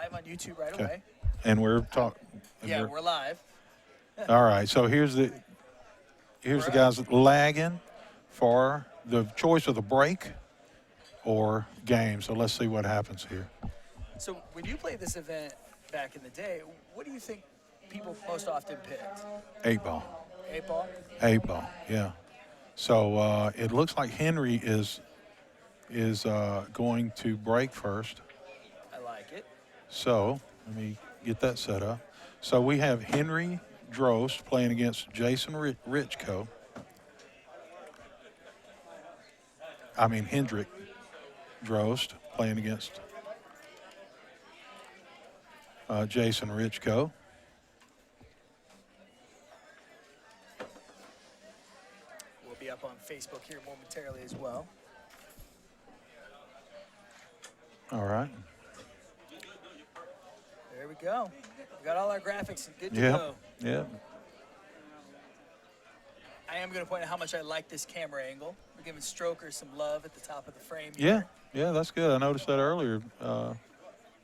live on YouTube right away. And we're talking. Yeah, we're live. All right. So here's the guys lagging for the choice of the break or game. So let's see what happens here. So when you played this event back in the day, what do you think people most often picked? 8-ball. 8-ball? 8-ball, yeah. So it looks like Henry is going to break first. I like it. So let me get that set up. So we have Henry Drost playing against Jason Richko. Hendrik Drost playing against Jason Richko. We'll be up on Facebook here momentarily as well. All right. There we go. We got all our graphics good to go. Yeah. I am going to point out how much I like this camera angle. We're giving Stroker some love at the top of the frame here. Yeah, that's good. I noticed that earlier.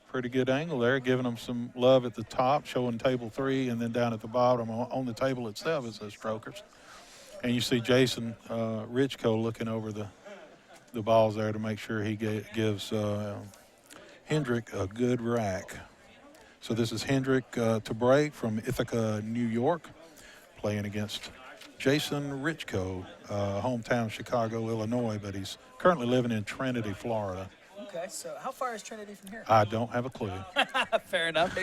Pretty good angle there, giving them some love at the top, showing table 3, and then down at the bottom on the table itself it says Strokers. And you see Jason Richko looking over the balls there to make sure he gives Hendrik a good rack. So this is Hendrik to break from Ithaca, New York, playing against Jason Richko, hometown Chicago, Illinois, but he's currently living in Trinity, Florida. Okay, so how far is Trinity from here? I don't have a clue. Fair enough.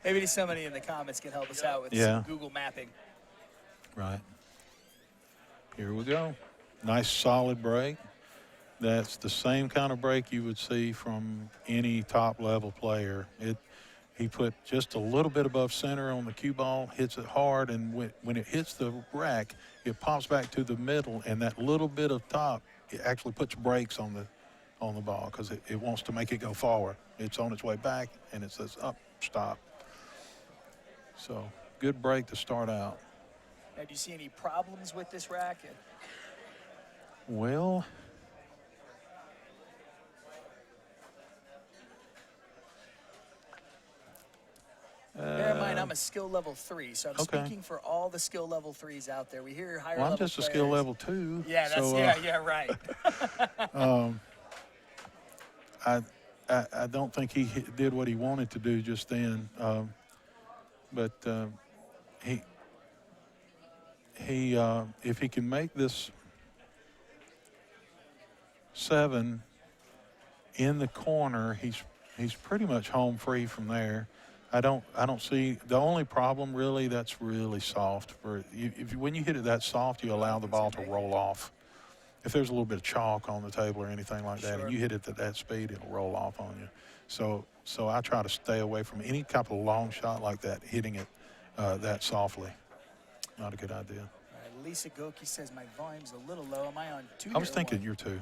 Maybe somebody in the comments can help us out with some Google mapping. Right. Here we go. Nice solid break. That's the same kind of break you would see from any top-level player. He put just a little bit above center on the cue ball, hits it hard, and when it hits the rack, it pops back to the middle, and that little bit of top, it actually puts brakes on the ball because it wants to make it go forward. It's on its way back, and it says up, stop. So good break to start out. Now, do you see any problems with this racket? Well, bear in mind, I'm a skill level 3, so I'm speaking for all the skill level 3s out there. We hear higher level I'm just players. A skill level 2. Yeah, that's right. I don't think he did what he wanted to do just then, but he if he can make this 7 in the corner, he's pretty much home free from there. I don't see the only problem really that's really soft for when you hit it that soft, you allow the ball to roll off. If there's a little bit of chalk on the table or anything like that, and you hit it at that speed, it'll roll off on you. So I try to stay away from any type of long shot like that, hitting it that softly. Not a good idea. All right, Lisa Goki says my volume's a little low. Am I on 2? I was thinking you're 2.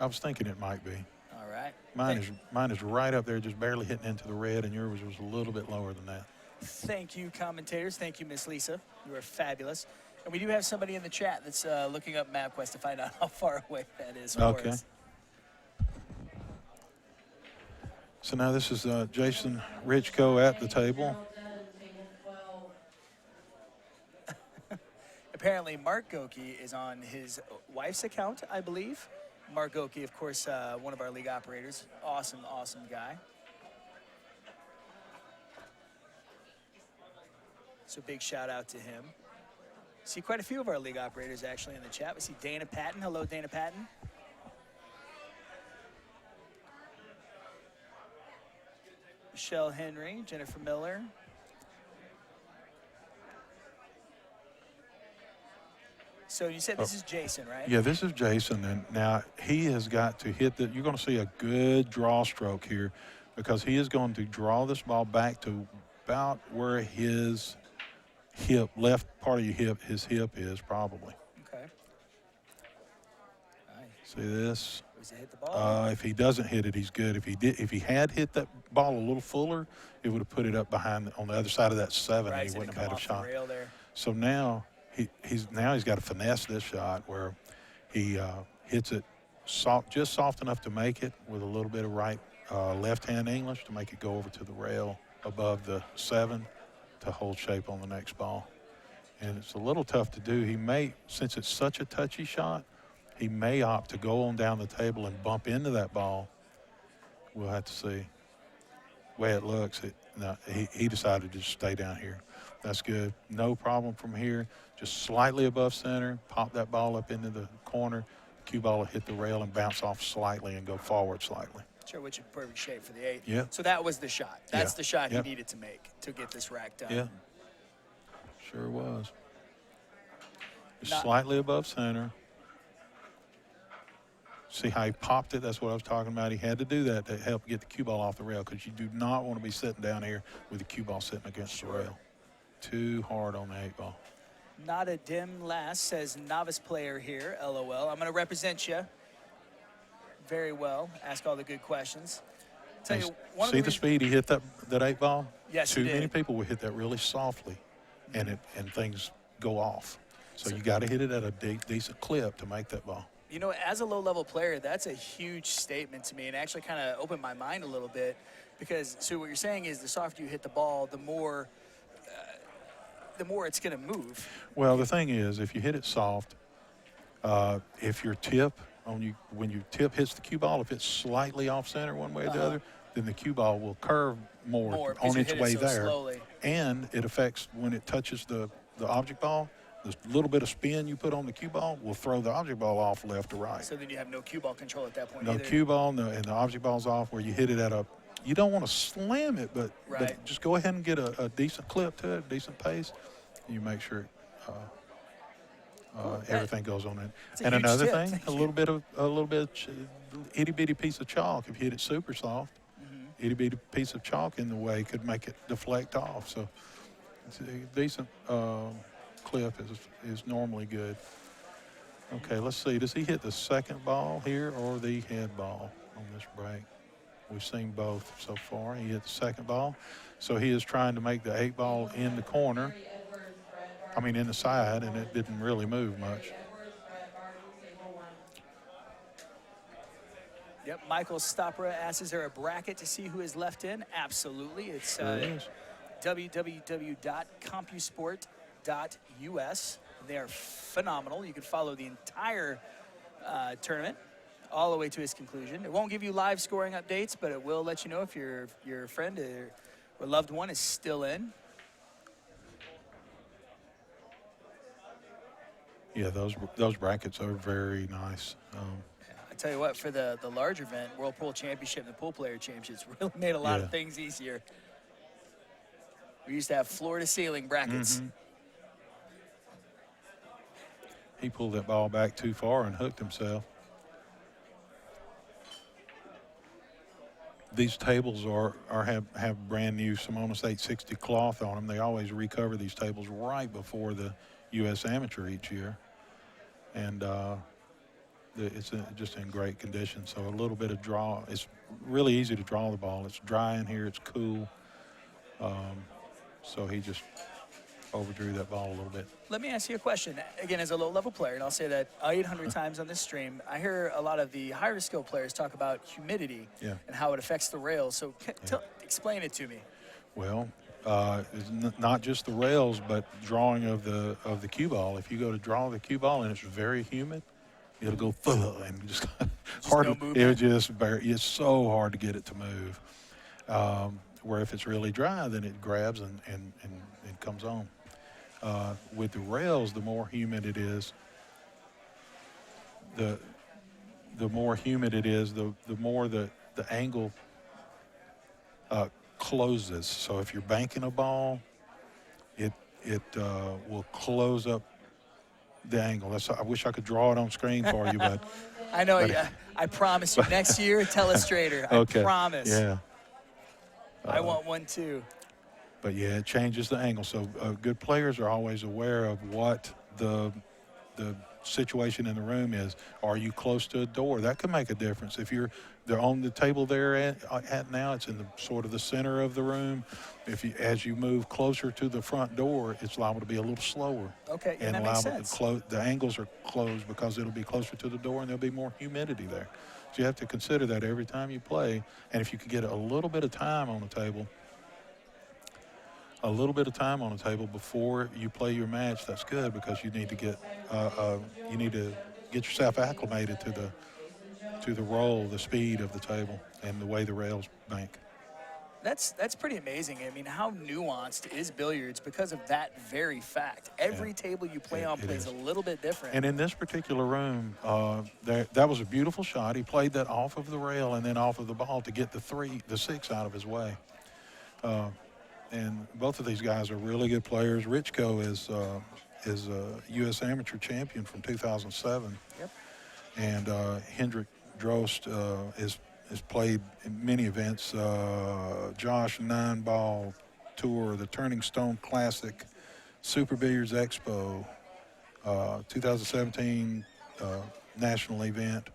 I was thinking it might be. All right. Mine is right up there, just barely hitting into the red, and yours was a little bit lower than that. Thank you, commentators. Thank you, Miss Lisa. You are fabulous. And we do have somebody in the chat that's looking up MapQuest to find out how far away that is for us. So now this is Jason Richko at the table. Apparently, Mark Goki is on his wife's account, I believe. Mark Goki, of course, one of our league operators. Awesome, awesome guy. So big shout out to him. See quite a few of our league operators actually in the chat. We see Dana Patton. Hello, Dana Patton. Michelle Henry, Jennifer Miller. So you said this is Jason, right? Yeah, this is Jason, and now he has got to hit you're going to see a good draw stroke here because he is going to draw this ball back to about where his hip, left part of your hip, his hip is probably. Okay. Nice. See this? Does it hit the ball? If he doesn't hit it, he's good. If he had hit that ball a little fuller, it would have put it up behind on the other side of that 7, right, and he so wouldn't have had a shot. Rail there. So now he's got to finesse this shot where he hits it just soft enough to make it with a little bit of right left-hand English to make it go over to the rail above the 7 to hold shape on the next ball. And it's a little tough to do. He may, since it's such a touchy shot, he may opt to go on down the table and bump into that ball. We'll have to see. The way it looks, he decided to just stay down here. That's good. No problem from here. Just slightly above center, pop that ball up into the corner. Cue ball will hit the rail and bounce off slightly and go forward slightly. Sure, which is perfect shape for the 8th. Yeah. So that was the shot. That's the shot Yep. he needed to make to get this rack done. Yeah. Sure was. Just Not- slightly above center. See how he popped it? That's what I was talking about. He had to do that to help get the cue ball off the rail, because you do not want to be sitting down here with the cue ball sitting against the rail. Too hard on the 8 ball. Not a dim last, says novice player here, LOL. I'm going to represent you very well. Ask all the good questions. Tell you, one of See the the speed he hit that 8 ball? Yes, he Too many did. people will hit that really softly, and things go off. So you got to hit it at a decent clip to make that ball. You know, as a low-level player, that's a huge statement to me, and actually kind of opened my mind a little bit, because so what you're saying is the softer you hit the ball, the more it's going to move. Well, the thing is, if you hit it soft, if your tip when your tip hits the cue ball, if it's slightly off center one way or the other, then the cue ball will curve more because on you its hit it way so there. slowly. And it affects when it touches the object ball. The little bit of spin you put on the cue ball will throw the object ball off left to right. So then you have no cue ball control at that point No either. cue ball, and the object ball's off where you hit it at a. You don't want to slam it, but just go ahead and get a decent clip to it, decent pace. You make sure everything goes on it. And huge another tip. thing, Thank a little bit of itty bitty piece of chalk. If you hit it super soft, itty bitty piece of chalk in the way could make it deflect off. So it's a decent clip is normally good. Okay, let's see. Does he hit the second ball here or the head ball on this break? We've seen both so far. He hit the second ball. So he is trying to make the 8 ball in the corner. I mean, in the side, and it didn't really move much. Yep, Michael Stopra asks, is there a bracket to see who is left in? Absolutely. It's Sure is. www.compusport.us. They are phenomenal. You can follow the entire tournament all the way to his conclusion. It won't give you live scoring updates, but it will let you know if your friend or loved one is still in. Yeah, those brackets are very nice. I tell you what, for the large event, World Pool Championship and the Pool Player Championships, really made a lot of things easier. We used to have floor-to-ceiling brackets. He pulled that ball back too far and hooked himself. These tables have brand new Simonis 860 cloth on them. They always recover these tables right before the U.S. Amateur each year, and it's just in great condition. So a little bit of draw. It's really easy to draw the ball. It's dry in here. It's cool. So he just overdrew that ball a little bit. Let me ask you a question. Again, as a low-level player, and I'll say that 800 times on this stream, I hear a lot of the higher skill players talk about humidity and how it affects the rails. So explain it to me. Well, it's not just the rails, but drawing of the cue ball. If you go to draw the cue ball and it's very humid, it'll go and just hard. No movement. It's so hard to get it to move. Where if it's really dry, then it grabs and comes on. With the rails, the more humid it is, the more humid it is, the more the angle closes. So if you're banking a ball, it will close up the angle. I wish I could draw it on screen for you, but I know. I promise you. Next year, telestrator. Okay. I promise. Yeah. I want one too. But yeah, it changes the angle. So good players are always aware of what the situation in the room is. Are you close to a door? That could make a difference. If they're on the table they're at now, it's in the sort of the center of the room. As you move closer to the front door, it's liable to be a little slower. Okay, and that makes sense. The angles are closed because it'll be closer to the door and there'll be more humidity there. So you have to consider that every time you play. And if you can get a little bit of time on the table, before you play your match, that's good, because you need to get yourself acclimated to the roll, the speed of the table, and the way the rails bank. That's pretty amazing. I mean, how nuanced is billiards because of that very fact? Every table you play on plays a little bit different. And in this particular room, that was a beautiful shot. He played that off of the rail and then off of the ball to get the 6 out of his way. And both of these guys are really good players. Richko is a U.S. amateur champion from 2007. Yep. And Hendrik Drost has played in many events. Josh 9-Ball Tour, the Turning Stone Classic, Super Billiards Expo, 2017 national event.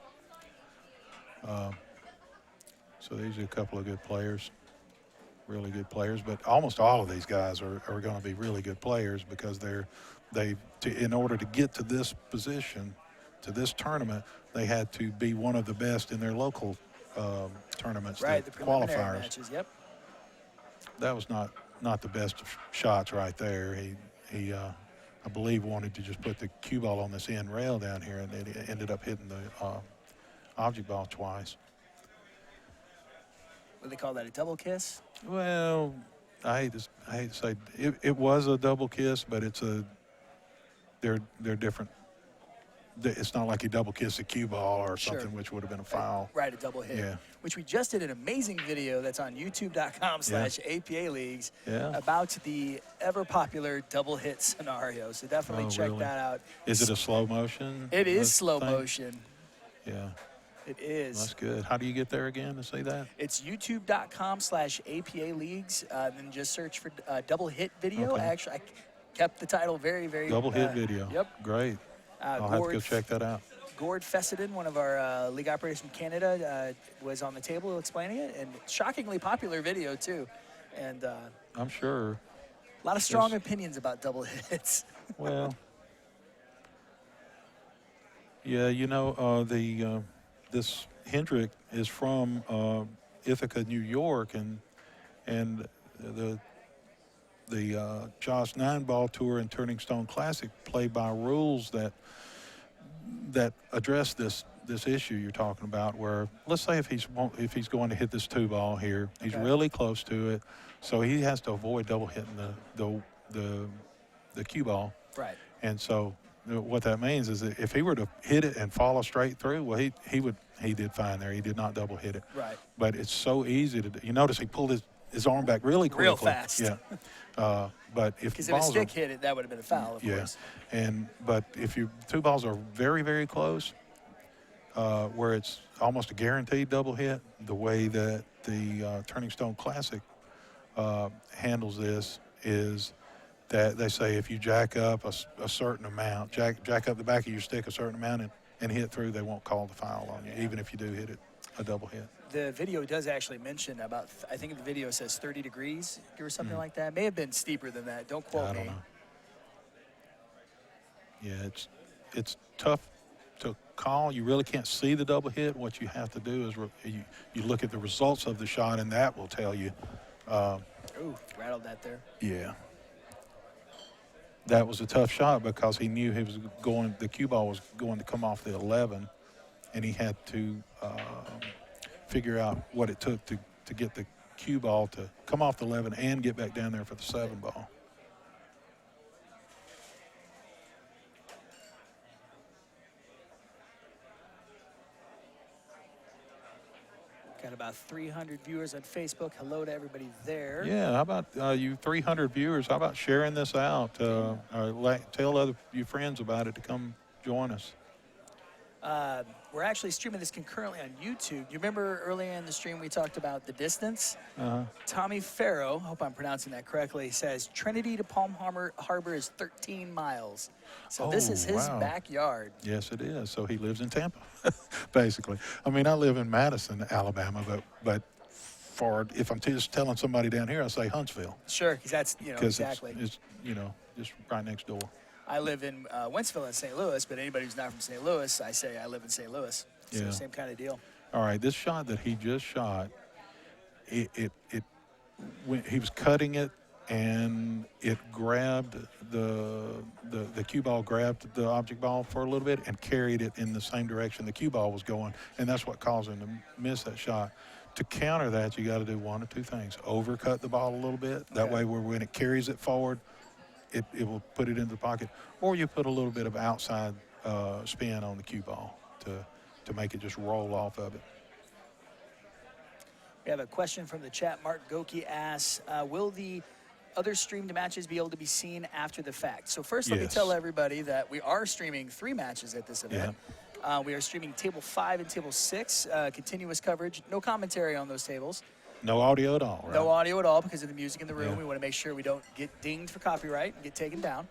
So these are a couple of good players. Really good players, but almost all of these guys are going to be really good players, because in order to get to this position, to this tournament, they had to be one of the best in their local tournaments, right, the the preliminary qualifiers. matches, yep. That was not the best of shots right there. He I believe wanted to just put the cue ball on this end rail down here, and then he ended up hitting the object ball twice. What do they call that, a double kiss? Well, I hate to say it was a double kiss, but they're different. It's not like he double kissed a cue ball or something, which would have been a foul. Right, a double hit. Yeah. Which we just did an amazing video that's on youtube.com/APA Leagues about the ever popular double hit scenario. So definitely check that out. Is it a slow motion? It is slow motion. Yeah. It is. That's good. How do you get there again to see that? It's youtube.com/APA Leagues. Then just search for double hit video. Okay. Actually, I kept the title very, very double hit video. Yep. Great. I'll have to go check that out. Gord Fessenden, one of our league operators from Canada, was on the table explaining it, and shockingly popular video too. And I'm sure. A lot of strong opinions about double hits. Well, yeah, you know, this Hendrik is from Ithaca, New York, and the Josh 9-Ball Tour and Turning Stone Classic play by rules that address this issue you're talking about, where, let's say if he's going to hit this 2-ball here, he's really close to it, so he has to avoid double hitting the cue ball. Right. And so what that means is that if he were to hit it and follow straight through, well, he did fine there. He did not double hit it. Right. But it's so easy to do. You notice he pulled his arm back really quickly. Real fast. Yeah. But because if a stick hit it, that would have been a foul, of course. But if your 2 balls are very, very close, where it's almost a guaranteed double hit, the way that the Turning Stone Classic handles this is that they say if you jack up a certain amount, jack up the back of your stick a certain amount and hit through, they won't call the foul on you, even if you do hit it a double hit. The video does actually mention about, I think the video says 30 degrees or something like that. It may have been steeper than that. Don't quote me. I don't know. Yeah, it's tough to call. You really can't see the double hit. What you have to do is you look at the results of the shot, and that will tell you. Ooh, rattled that there. Yeah. That was a tough shot because he knew the cue ball was going to come off the 11, and he had to figure out what it took to get the cue ball to come off the 11 and get back down there for the 7-ball. Got about 300 viewers on Facebook. Hello to everybody there. Yeah, how about you 300 viewers? How about sharing this out? Tell your friends about it to come join us. We're actually streaming this concurrently on YouTube. You remember earlier in the stream we talked about the distance? Tommy Farrow, hope I'm pronouncing that correctly, says Trinity to Palm Harbor is 13 miles. So this is his backyard. Yes, it is. So he lives in Tampa, basically. I mean, I live in Madison, Alabama, but if I'm just telling somebody down here, I say Huntsville. Sure, because that's, exactly. It's just right next door. I live in Wentzville in St. Louis, but anybody who's not from St. Louis, I say I live in St. Louis. So same kind of deal. All right, this shot that he just shot, when he was cutting it, and it grabbed the cue ball grabbed the object ball for a little bit and carried it in the same direction the cue ball was going, and that's what caused him to miss that shot. To counter that, you got to do one or two things: overcut the ball a little bit. That way, when it carries it forward, it will put it into the pocket, or you put a little bit of outside spin on the cue ball to make it just roll off of it. We have a question from the chat. Mark Goki asks, will the other streamed matches be able to be seen after the fact? So first, let me tell everybody that we are streaming 3 matches at this event. Yeah. We are streaming Table 5 and Table 6, continuous coverage, no commentary on those tables. No audio at all, right? No audio at all because of the music in the room. Yeah. We want to make sure we don't get dinged for copyright and get taken down.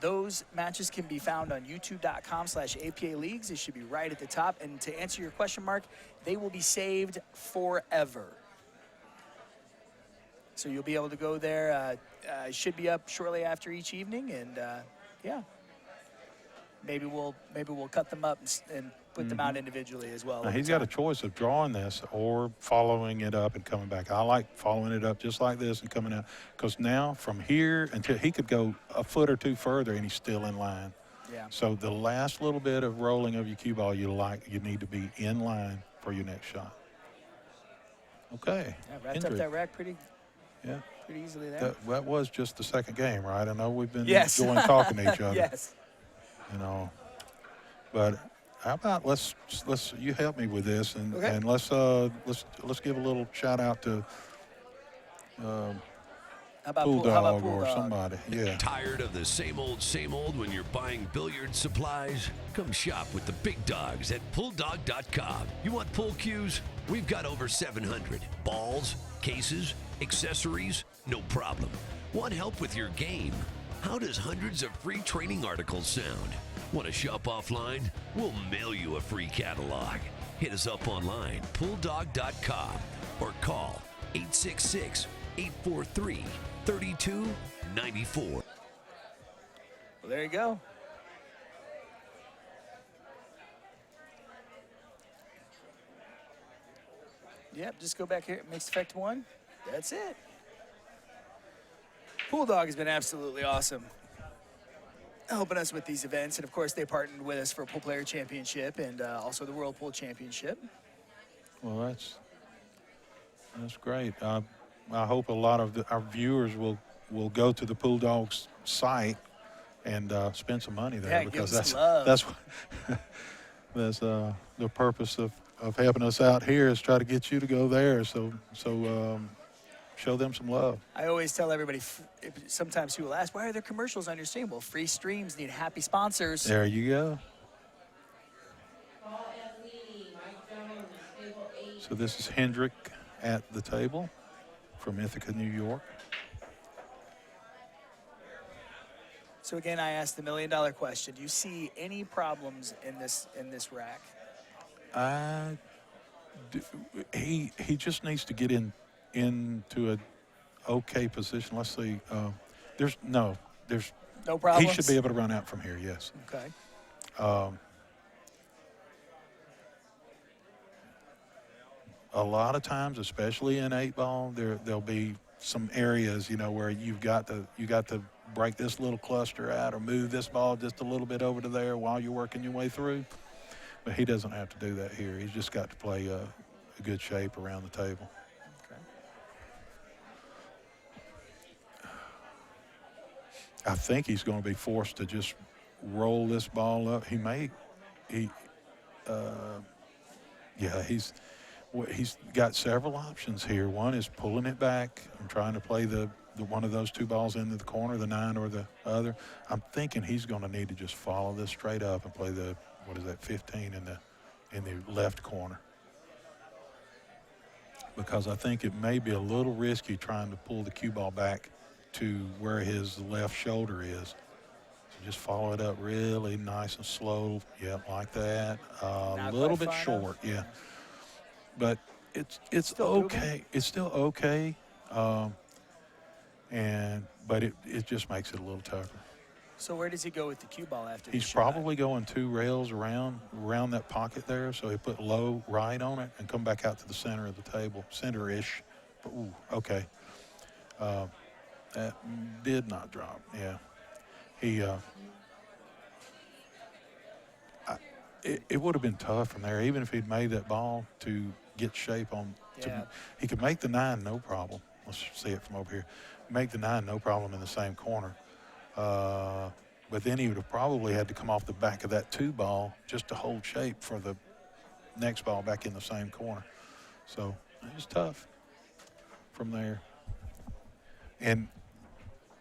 Those matches can be found on youtube.com/APA Leagues. It should be right at the top. And to answer your question, Mark, they will be saved forever. So you'll be able to go there. It should be up shortly after each evening, and yeah, maybe we'll cut them up and put them out individually as well. Now, he's got a choice of drawing this or following it up and coming back. I like following it up just like this and coming out, because now from here until he could go a foot or two further and he's still in line. Yeah. So the last little bit of rolling of your cue ball, you need to be in line for your next shot. Okay. Yeah, wrapped up that rack pretty easily there. That was just the second game, right? I know we've been enjoying talking to each other. Yes. You know, but how about let's you help me with this and let's give a little shout out to Pool Dog or somebody. Yeah. Tired of the same old when you're buying billiard supplies? Come shop with the big dogs at PoolDog.com. You want pool cues? We've got over 700. Balls, cases, accessories, no problem. Want help with your game? How does hundreds of free training articles sound? Want to shop offline? We'll mail you a free catalog. Hit us up online, PoolDog.com, or call 866-843-3294. Well, there you go. Yep, just go back here, mixed effect 1. That's it. Pool Dog has been absolutely awesome, helping us with these events. And of course, they partnered with us for Pool Player Championship and also the World Pool Championship. Well, that's great. I hope a lot of our viewers will go to the Pool Dog's site and spend some money there, because that's the purpose of helping us out here, is try to get you to go there. So show them some love. I always tell everybody, sometimes people ask, why are there commercials on your stream? Well, free streams need happy sponsors. There you go. So this is Hendrik at the table from Ithaca, New York. So again, I asked the $1 million question. Do you see any problems in this rack? He just needs to get into a okay position. Let's see. There's no problems. He should be able to run out from here. Yes. Okay. A lot of times, especially in 8-ball, there'll be some areas, where you got to break this little cluster out or move this ball just a little bit over to there while you're working your way through. But he doesn't have to do that here. He's just got to play a good shape around the table. Okay. I think he's going to be forced to just roll this ball up. He's got several options here. One is pulling it back and trying to play the one of those 2 balls into the corner, the 9 or the other. I'm thinking he's going to need to just follow this straight up and play the 15 in the left corner, because I think it may be a little risky trying to pull the cue ball back to where his left shoulder is. So just follow it up really nice and slow. Yeah, like that. A little bit short, yeah. But it's still okay. moving. It's still okay. But it just makes it a little tougher. So where does he go with the cue ball after He's this shot? probably going 2 rails around that pocket there, so he put low right on it and come back out to the center of the table, center-ish. Ooh, okay. That did not drop. Yeah, he. It would have been tough from there, even if he'd made that ball to get shape on. Yeah. He could make the 9 no problem. Let's see it from over here. Make the 9 no problem in the same corner. But then he would have probably had to come off the back of that 2 ball just to hold shape for the next ball back in the same corner. So it was tough from there. And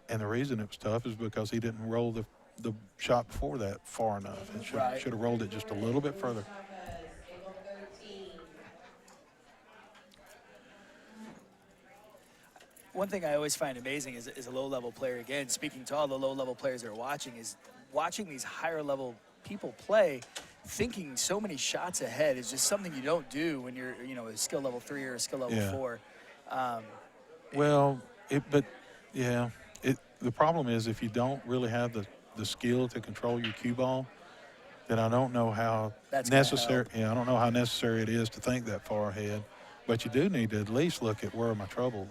the reason it was tough is because he didn't roll the shot before that far enough. It should have rolled it just a little bit further. One thing I always find amazing is a low-level player, again, speaking to all the low-level players that are watching, is watching these higher-level people play, thinking so many shots ahead is just something you don't do when you're, a skill level 3 or a skill level 4. The problem is if you don't really have the skill to control your cue ball, then I don't know how necessary. Yeah, I don't know how necessary it is to think that far ahead. But you do need to at least look at where my trouble,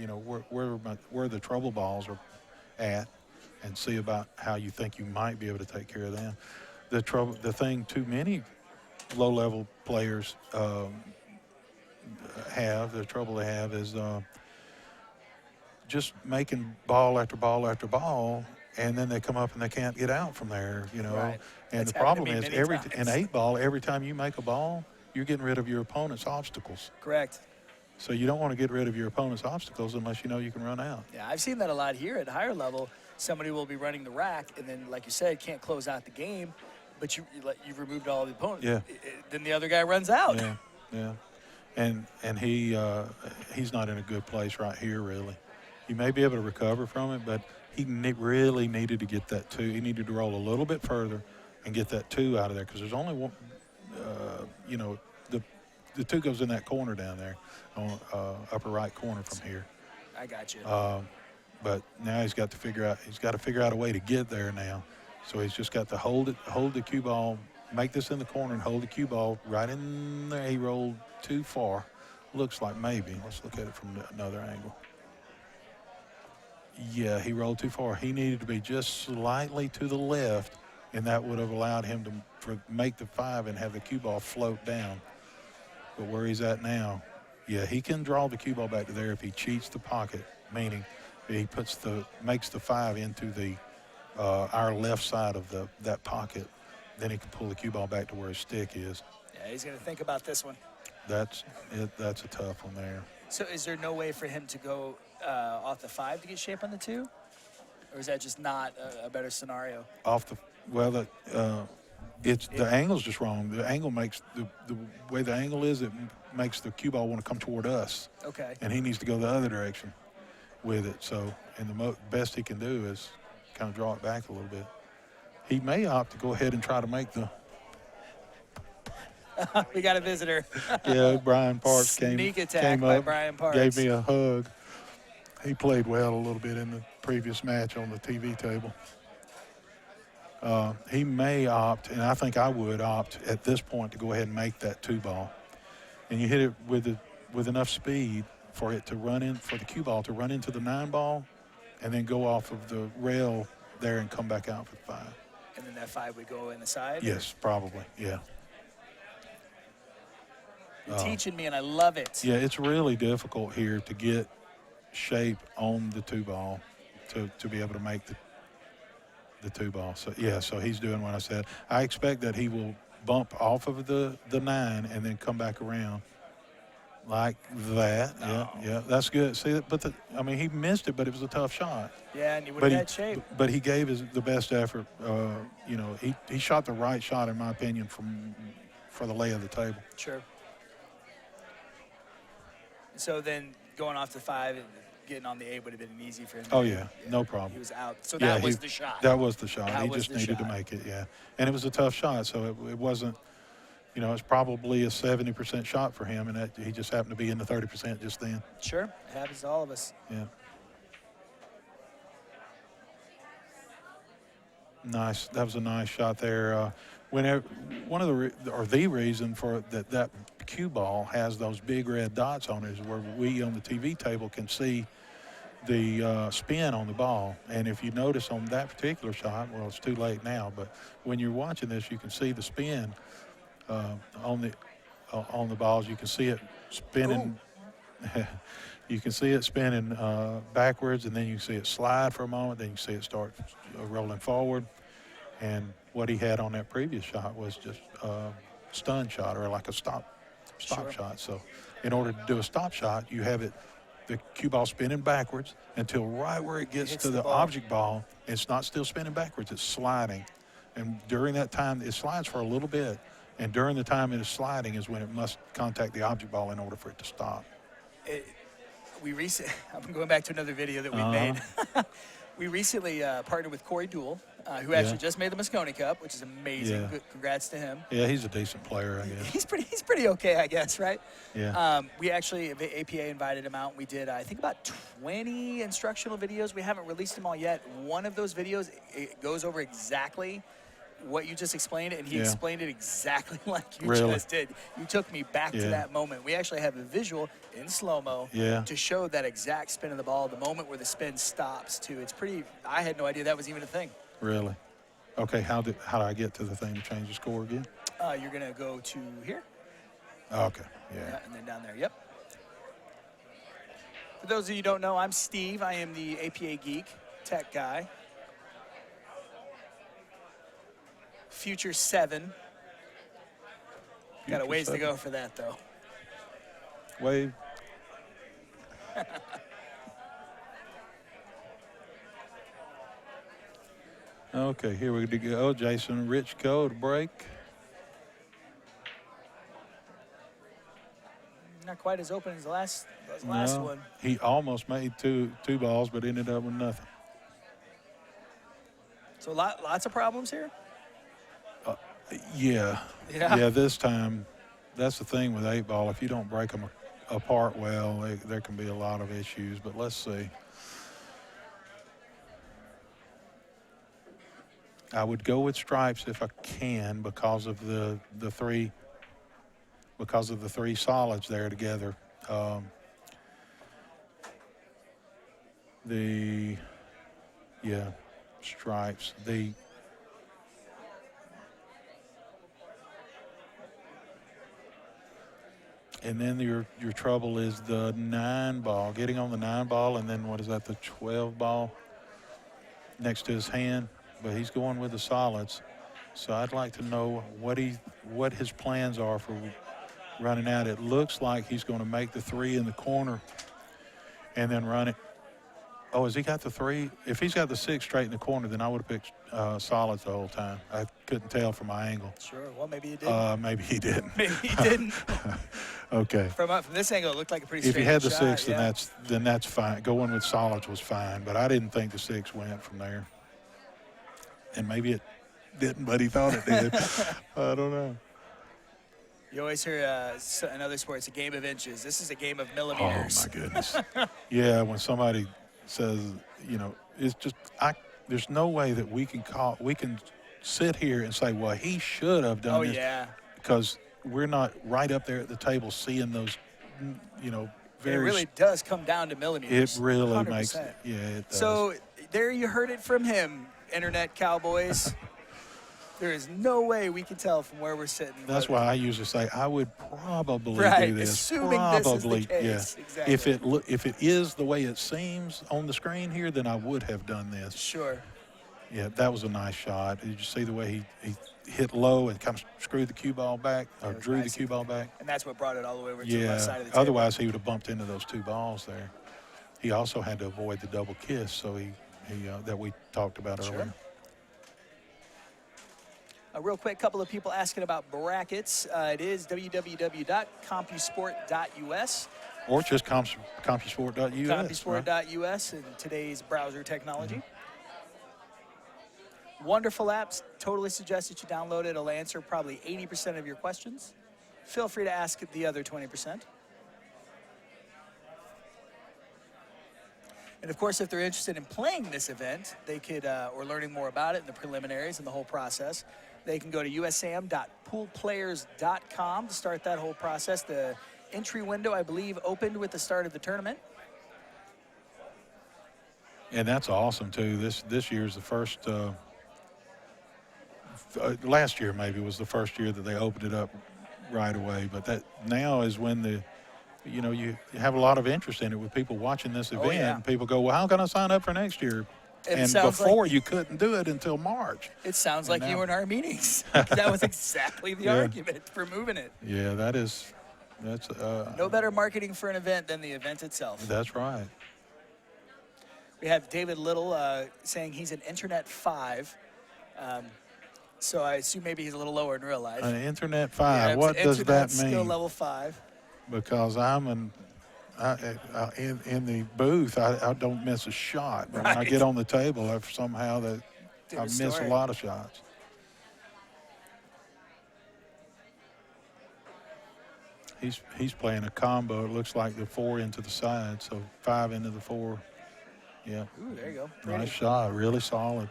where the trouble balls are at, and see about how you think you might be able to take care of them. The thing too many low-level players the trouble they have is just making ball after ball after ball, and then they come up and they can't get out from there, Right. And That's the problem is times. in 8-ball, every time you make a ball, you're getting rid of your opponent's obstacles. Correct. So you don't want to get rid of your opponent's obstacles unless you know you can run out. Yeah, I've seen that a lot here at higher level. Somebody will be running the rack, and then, like you said, can't close out the game, but you've removed all the opponents. Yeah. Then the other guy runs out. Yeah. And he's not in a good place right here, really. He may be able to recover from it, but he really needed to get that 2. He needed to roll a little bit further and get that 2 out of there, because there's only one, the 2 goes in that corner down there, on upper right corner from here. I got you. But now he's got to figure out a way to get there now. So he's just got to hold the cue ball, make this in the corner and hold the cue ball right in there. He rolled too far. Looks like maybe. Let's look at it from another angle. Yeah, he rolled too far. He needed to be just slightly to the left, and that would have allowed him to make the 5 and have the cue ball float down. But where he's at now, yeah, he can draw the cue ball back to there if he cheats the pocket, meaning he makes the 5 into the our left side of that pocket. Then he can pull the cue ball back to where his stick is. Yeah, he's going to think about this one. That's a tough one there. So is there no way for him to go off the 5 to get shape on the 2? Or is that just not a better scenario? The angle's just wrong. The angle makes the way the angle is, it makes the cue ball want to come toward us. Okay. And he needs to go the other direction with it. So, and the best he can do is kind of draw it back a little bit. He may opt to go ahead and try to make the. We got a visitor. Yeah, Brian Parks Sneak came attack by up, Brian Parks. gave me a hug. He played well a little bit in the previous match on the TV table. He may opt, and I think I would opt at this point to go ahead and make that 2 ball. And you hit it with enough speed for it to run in, for the cue ball to run into the 9 ball and then go off of the rail there and come back out for the 5. And then that 5 would go in the side? Yes, probably, yeah. You're teaching me, and I love it. Yeah, it's really difficult here to get shape on the 2 ball to be able to make the 2 ball. So, yeah, so he's doing what I said. I expect that he will bump off of the 9 and then come back around like that. Oh. Yeah, that's good. See, but he missed it, but it was a tough shot. Yeah, and he would have had shape. But he gave the best effort. He shot the right shot, in my opinion, for the lay of the table. Sure. So then going off the 5 and getting on the 8 would have been easy for him. Oh, yeah, no problem. He was out. So Yeah, that was the shot. That was the shot. That He was just the needed to shot. make it, yeah. And it was a tough shot, so it wasn't, it's probably a 70% shot for him, and that he just happened to be in the 30% just then. Sure. It happens to all of us. Yeah. Nice. That was a nice shot there. Whenever the reason for that cue ball has those big red dots on it is where we on the TV table can see the spin on the ball. And if you notice on that particular shot, well, it's too late now, but when you're watching this, you can see the spin on the balls. You can see it spinning. You can see it spinning backwards, and then you see it slide for a moment. Then you see it start rolling forward. And what he had on that previous shot was just a stun shot, or like a stop shot. So in order to do a stop shot, you have the cue ball spinning backwards until right where it gets to the object ball. It's not still spinning backwards, it's sliding. And during that time, it slides for a little bit. And during the time it is sliding is when it must contact the object ball in order for it to stop. I'm going back to another video that we made. We recently partnered with Corey Dool, who actually just made the Moscone Cup, which is amazing. Yeah. Good, congrats to him. Yeah, he's a decent player, I guess. He's pretty okay, I guess, right? Yeah. We actually, the APA invited him out. We did, I think, about 20 instructional videos. We haven't released them all yet. One of those videos, it goes over exactly what you just explained, and he explained it exactly like you just did. You took me back to that moment. We actually have a visual in slow-mo to show that exact spin of the ball, the moment where the spin stops, too. It's pretty, I had no idea that was even a thing. Really? Okay, how do I get to the thing to change the score again? You're going to go to here. Okay, yeah. And then down there, yep. For those of you who don't know, I'm Steve. I am the APA geek, tech guy. Future 7. Got a ways to go for that, though. Wave. Okay, here we go. Jason Richko to break. Not quite as open as the last one. He almost made two balls, but ended up with nothing. So lots of problems here? Yeah, this time, that's the thing with 8-ball. If you don't break them apart well, there can be a lot of issues, but let's see. I would go with stripes if I can because of the three solids there together. Stripes. And then your trouble is the 9-ball, getting on the 9-ball, and then what is that, the 12-ball next to his hand? But he's going with the solids. So I'd like to know what his plans are for running out. It looks like he's going to make the 3 in the corner and then run it. Oh, has he got the 3? If he's got the 6 straight in the corner, then I would have picked solids the whole time. I couldn't tell from my angle. Sure. Well, maybe he didn't. Maybe he didn't. Maybe he didn't. Okay. From this angle, it looked like a pretty straight shot. If he had the shot, 6, then that's fine. Going with solids was fine, but I didn't think the 6 went from there. And maybe it didn't, but he thought it did. I don't know. You always hear in other sports, a game of inches. This is a game of millimeters. Oh, my goodness. Yeah, when somebody says, it's just, there's no way that we can sit here and say, well, he should have done this. Oh, yeah. Because we're not right up there at the table seeing those, very. It really does come down to millimeters. It really 100%. makes it. Yeah, it does. So there you heard it from him, Internet Cowboys. There is no way we can tell from where we're sitting. That's why I usually say I would probably do this. Assuming this is the case. Yeah. Exactly. If it is the way it seems on the screen here, then I would have done this. Sure. Yeah, that was a nice shot. Did you see the way he hit low and kind of screwed the cue ball back, or drew the cue ball back? And that's what brought it all the way over to the left side of the table. Otherwise he would have bumped into those 2 balls there. He also had to avoid the double kiss, so he that we talked about earlier. Real quick, couple of people asking about brackets. It is www.compusport.us. Or just compusport.us. Compusport.us in today's browser technology. Wonderful apps. Totally suggest that you download it. It'll answer probably 80% of your questions. Feel free to ask the other 20%. And of course, if they're interested in playing this event, they could, or learning more about it and the preliminaries and the whole process, they can go to usam.poolplayers.com to start that whole process. The entry window, I believe, opened with the start of the tournament. And that's awesome too. This year's the first. Last year maybe was the first year that they opened it up right away. But that now is when you have a lot of interest in it with people watching this event. yeah. And people go, well, how can I sign up for next year? It And sounds before like, you couldn't do it until March. It sounds And like you now- in our meetings. That was exactly the Yeah. argument for moving it. Yeah, that's No better marketing for an event than the event itself. that's right. We have David Little saying he's an Internet 5. So I assume maybe he's a little lower in real life. An Internet Yeah, 5. it's What does Internet that skill mean? level 5. Because I'm in the booth, I don't miss a shot. But when I Right. get on the table, I somehow I Different miss a story. lot of shots. He's playing a combo. It looks like the 4 into the side, so 5 into the 4. Yeah, Ooh, there you go. Pretty. nice shot, really solid.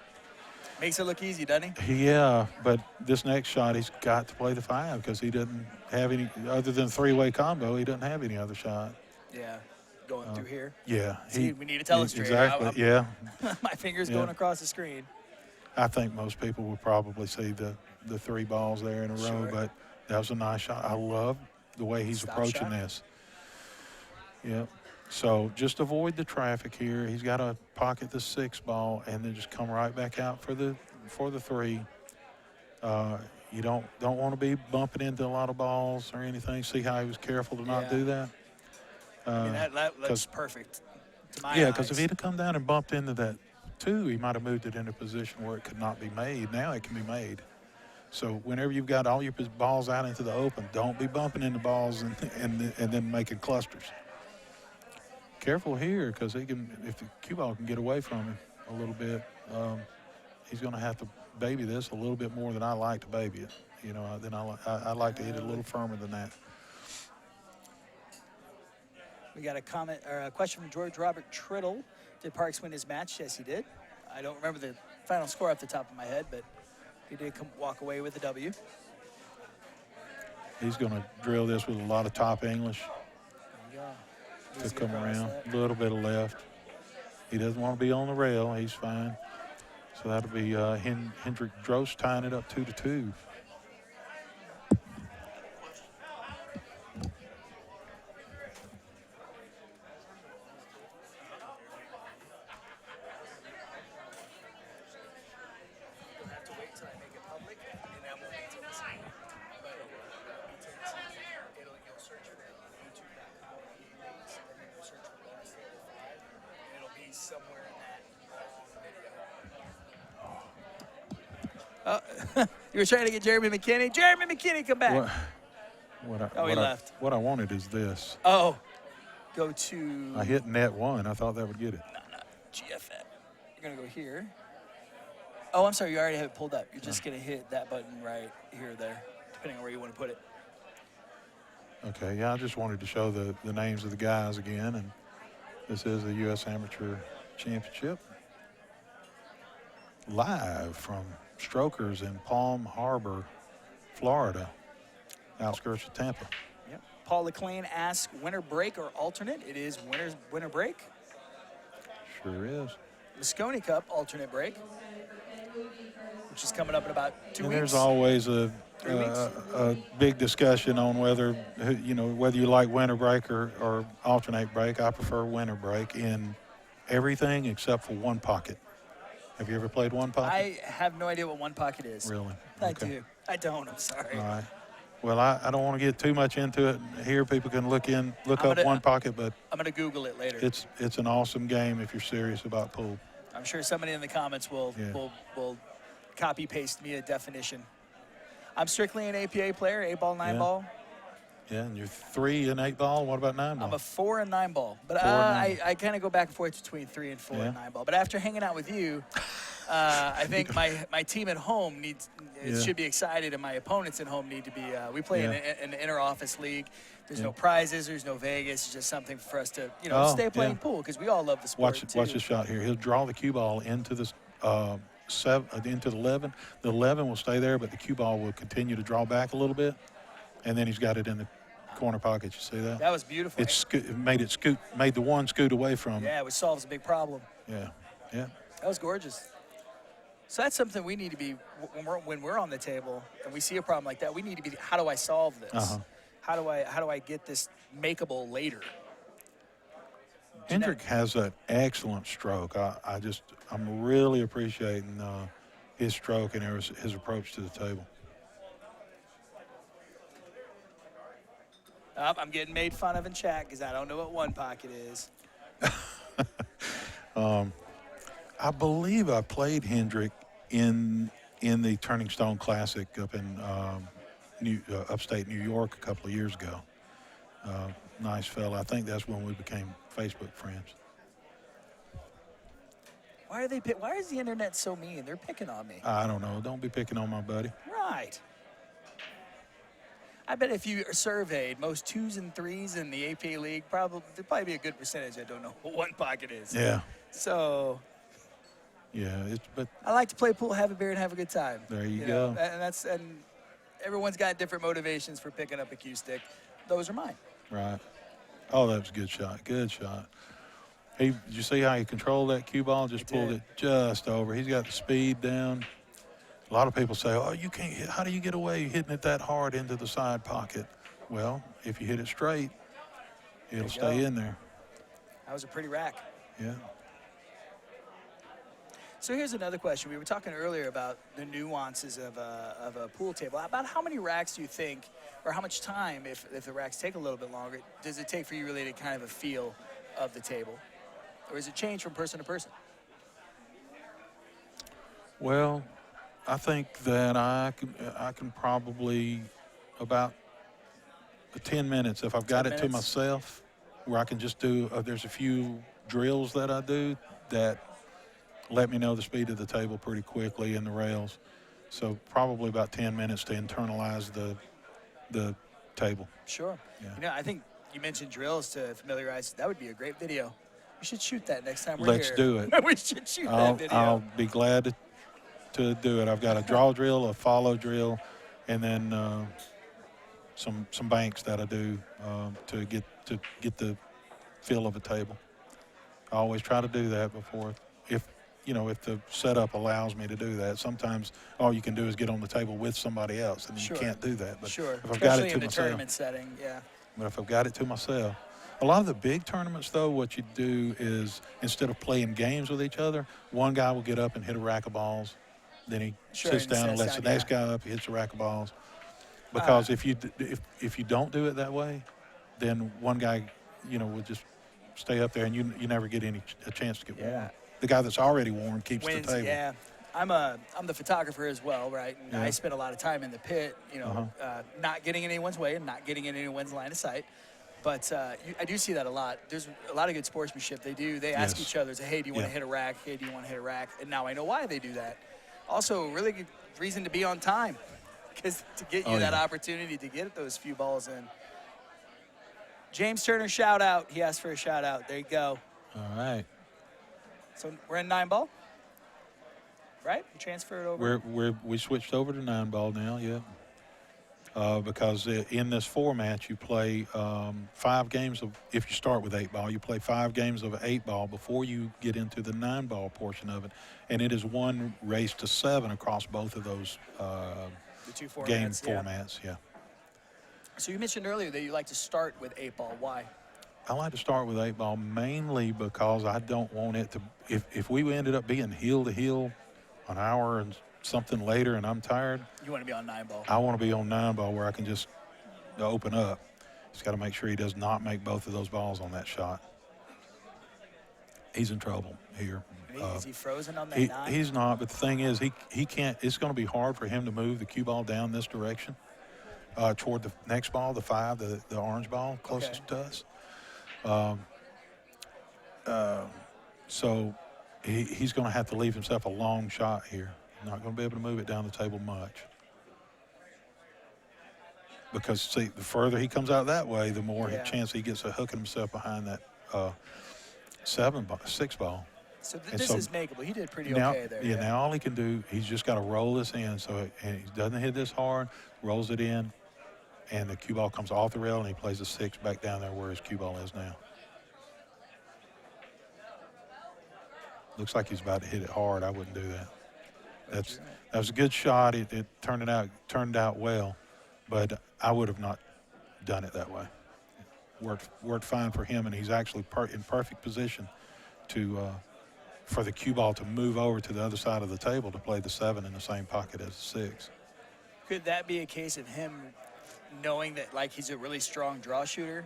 Makes it look easy, doesn't he? Yeah, but this next shot, he's got to play the 5 because he doesn't have any, other than 3-way combo, he doesn't have any other shot. Yeah. Going through here. Yeah. See, we need a telestrator. Exactly, yeah. My finger's Yeah. going across the screen. I think most people would probably see the 3 balls there in a row, Sure. but that was a nice shot. I love the way he's Stop approaching shot. this. Yep. So just avoid the traffic here. He's got to pocket the 6 ball and then just come right back out for the 3. You don't want to be bumping into a lot of balls or anything. See how he was careful to not Yeah. do that? I mean, that's 'cause- perfect to my Yeah, eyes. because if he'd have come down and bumped into that 2, he might have moved it into a position where it could not be made. Now it can be made. So whenever you've got all your balls out into the open, don't be bumping into balls and then making clusters. Careful here because if the cue ball can get away from him a little bit, he's going to have to baby this a little bit more than I like to baby it. You know, then I like to hit it a little firmer than that. We got a comment or a question from George Robert Triddle. Did Parks win his match? Yes, he did. I don't remember the final score off the top of my head, but he did walk away with a W. He's going to drill this with a lot of top English Yeah. to Easy come across around. that. A little bit of left. He doesn't want to be on the rail. He's fine. So that'll be Hendrik Drost tying it up 2-2. Have to wait until I make it public, and that won't be until the same. But you'll search for it on youtube.com, and then you'll search for Last Day of 5, and it'll be somewhere in that video. You were trying to get Jeremy McKinney. Jeremy McKinney, come back. He left. What I wanted is this. Oh, go to I hit net 1. I thought that would get it. GFN. You're going to go here. Oh, I'm sorry. You already have it pulled up. You're just going to hit that button right here or there, depending on where you want to put it. Okay, yeah, I just wanted to show the names of the guys again, and this is the U.S. Amateur Championship. Live from Strokers in Palm Harbor, Florida, outskirts of Tampa. Yep. Paul LeClain asks, winter break or alternate? It is winter break. Sure is. Moscone Cup alternate break, which is coming up in about 2 And weeks. there's always 3 weeks. a big discussion on whether you like winter break or alternate break. I prefer winter break in everything except for one pocket. Have you ever played one pocket? I have no idea what one pocket is. Really? I Okay. do. I don't. I'm sorry. All right. Well, I don't want to get too much into it here. People can look I'm up gonna- one pocket, but I'm going to Google it later. it's an awesome game if you're serious about pool. I'm sure somebody in the comments will copy paste me a definition. I'm strictly an APA player, 8-ball, 9-ball. Yeah, and you're 3 and 8 ball. What about 9 ball? I'm a 4 and 9 ball, but 4 and 9. I kind of go back and forth between 3 and 4 and Yeah. 9 ball. But after hanging out with you, I think my team at home should be excited, and my opponents at home need to be. We play in an inter-office league. There's no prizes. There's no Vegas. It's just something for us to stay playing pool because we all love the sport. Watch this shot here. He'll draw the cue ball into this into the 11. The 11 will stay there, but the cue ball will continue to draw back a little bit, and then he's got it in the corner pocket. You see that? That was beautiful. It made the one scoot away from him. Yeah, which solves a big problem. Yeah. That was gorgeous. So that's something we need to be when we're on the table and we see a problem like that. We need to be, how do I solve this? Uh-huh. How do I get this makeable later? Hendrik has an excellent stroke. I'm really appreciating his stroke and his approach to the table. I'm getting made fun of in chat because I don't know what one pocket is. I believe I played Hendrik in the Turning Stone Classic up in upstate New York a couple of years ago. Nice fella. I think that's when we became Facebook friends. Why is the internet so mean? They're picking on me. I don't know. Don't be picking on my buddy. Right. I bet if you surveyed most 2s and 3s in the APA League, there'd probably be a good percentage that don't know what one pocket is. Yeah. So. Yeah, but I like to play pool, have a beer, and have a good time. There you go. And everyone's got different motivations for picking up a cue stick. Those are mine. Right. Oh, that was a good shot. Good shot. Did you see how he controlled that cue ball? Just pulled it just over. He's got the speed down. A lot of people say, "Oh, you can't hit. How do you get away hitting it that hard into the side pocket?" Well, if you hit it straight, it'll stay in there. That was a pretty rack. Yeah. So here's another question. We were talking earlier about the nuances of a pool table. About how many racks do you think, or how much time, if the racks take a little bit longer, does it take for you really to kind of a feel of the table? Or does it change from person to person? Well, I think that I can probably about 10 minutes if I've got it to myself, where I can just do. There's a few drills that I do that let me know the speed of the table pretty quickly in the rails. So probably about 10 minutes to internalize the table. Sure. Yeah. I think you mentioned drills to familiarize. That would be a great video. We should shoot that next time we're Let's here. do it. We should shoot that video. I'll be glad to do it. I've got a draw drill, a follow drill, and then some banks that I do to get the feel of a table. I always try to do that before, if the setup allows me to do that. Sometimes all you can do is get on the table with somebody else, and you can't do that. But if I've got it to in the myself, tournament setting, yeah. But if I've got it to myself, a lot of the big tournaments, though, what you do is instead of playing games with each other, one guy will get up and hit a rack of balls. Then he sits down and lets the next guy up. He hits a rack of balls. Because if you don't do it that way, then one guy, will just stay up there, and you never get a chance to get warm. The guy that's already warm keeps the table. Yeah. I'm the photographer as well, right? And I spend a lot of time in the pit, not getting in anyone's way and not getting in anyone's line of sight. But I do see that a lot. There's a lot of good sportsmanship. They ask each other, say, hey, do you want to hit a rack? Hey, do you want to hit a rack? And now I know why they do that. Also, really good reason to be on time, because to get you that opportunity to get those few balls in. James Turner, shout out. He asked for a shout out. There you go. All right. So we're in 9 ball, right? We transferred over. We switched over to 9 ball now, because in this format you play 5 games of. If you start with 8 ball, you play 5 games of 8 ball before you get into the 9 ball portion of it, and it is one race to 7 across both of those the 2 formats, game formats. Yeah. So you mentioned earlier that you like to start with 8 ball. Why? I like to start with 8 ball mainly because I don't want it to. If we ended up being heel to heel an hour and something later and I'm tired, you want to be on 9 ball. I want to be on 9 ball where I can just open up. He's got to make sure he does not make both of those balls on that shot. He's in trouble here. Is he frozen on that 9? He's not, but the thing is he can't. It's going to be hard for him to move the cue ball down this direction. toward the next ball, the 5, the orange ball closest to us. So he's going to have to leave himself a long shot here. Not going to be able to move it down the table much. Because, see, the further he comes out that way, the more chance he gets of hooking himself behind that 6 ball. So this is makeable. He did pretty now, okay there. Yeah, now all he can do, he's just got to roll this in. So and he doesn't hit this hard, rolls it in, and the cue ball comes off the rail, and he plays the 6 back down there where his cue ball is now. Looks like he's about to hit it hard. I wouldn't do that. That was a good shot. It turned out well, but I would have not done it that way. Worked fine for him, and he's actually in perfect position to for the cue ball to move over to the other side of the table to play the 7 in the same pocket as the 6. Could that be a case of him knowing that, like, he's a really strong draw shooter?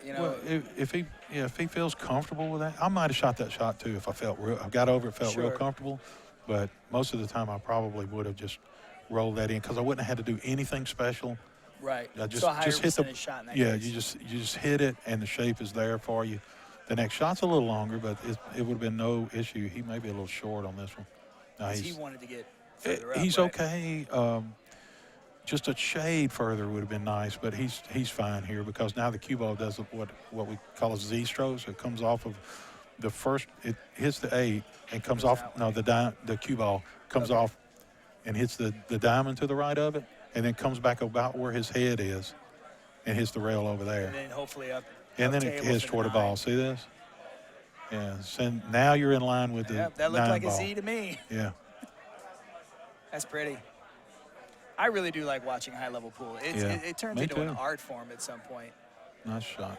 You know, well, if he feels comfortable with that, I might have shot that shot too if I got over it, felt real comfortable. But most of the time, I probably would have just rolled that in because I wouldn't have had to do anything special. Right. Just so a higher hit the shot in that yeah. case. You just hit it, and the shape is there for you. The next shot's a little longer, but it would have been no issue. He may be a little short on this one. Now he wanted to get further up, he's right? okay. Just a shade further would have been nice, but he's fine here because now the cue ball does what we call a Z stroke. So it comes off of the first. It hits the 8 and comes off. No, the cue ball comes off and hits the diamond to the right of it, and then comes back about where his head is, and hits the rail over there. And then hopefully up. And then it heads toward the ball. See this? Yeah. So now you're in line with the 9 that looked like ball. a Z to me. Yeah. That's pretty. I really do like watching high-level pool. It turns into an art form at some point. Nice shot.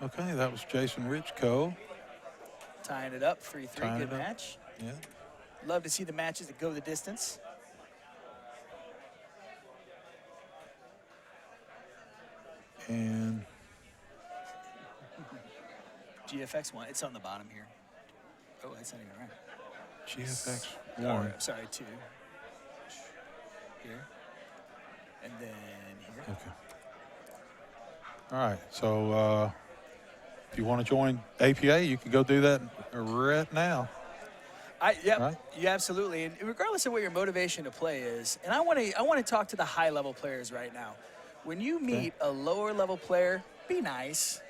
Okay, that was Jason Richko. Tying it up, 3-3, good match. Yeah. Love to see the matches that go the distance. And GFX 1, it's on the bottom here. Oh, that's not even right. GFX 1. Oh, sorry, 2. Here. And then here. Okay. All right, so if you want to join APA, you can go do that right now. Yeah, absolutely. And regardless of what your motivation to play is, and I want to talk to the high-level players right now. When you meet a lower-level player, be nice.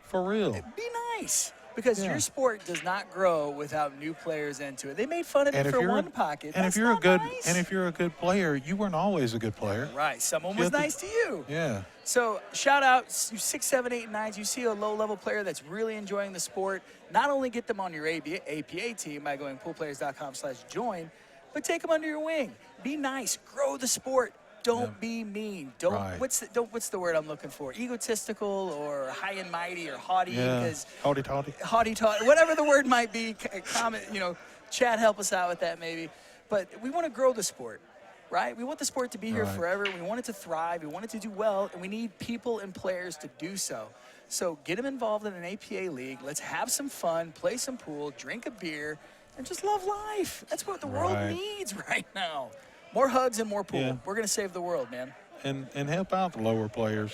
For real. Be nice. Because your sport does not grow without new players into it. They made fun of it for one pocket. And That's if you're not nice. and if you're a good player, you weren't always a good player. Right. Someone was nice to you. Yeah. So shout out 6, 7, 8, 9s. You see a low-level player that's really enjoying the sport. Not only get them on your APA team by going poolplayers.com/join, but take them under your wing. Be nice. Grow the sport. Don't be mean. What's the word I'm looking for? Egotistical or high and mighty or haughty? Yeah. Haughty-taughty. Haughty-taughty. Whatever the word might be. Comment. Chad, help us out with that maybe. But we want to grow the sport, right? We want the sport to be here forever. We want it to thrive. We want it to do well, and we need people and players to do so. So get them involved in an APA league. Let's have some fun, play some pool, drink a beer, and just love life. That's what the world needs right now. More hugs and more pool. Yeah. We're going to save the world, man. And help out the lower players,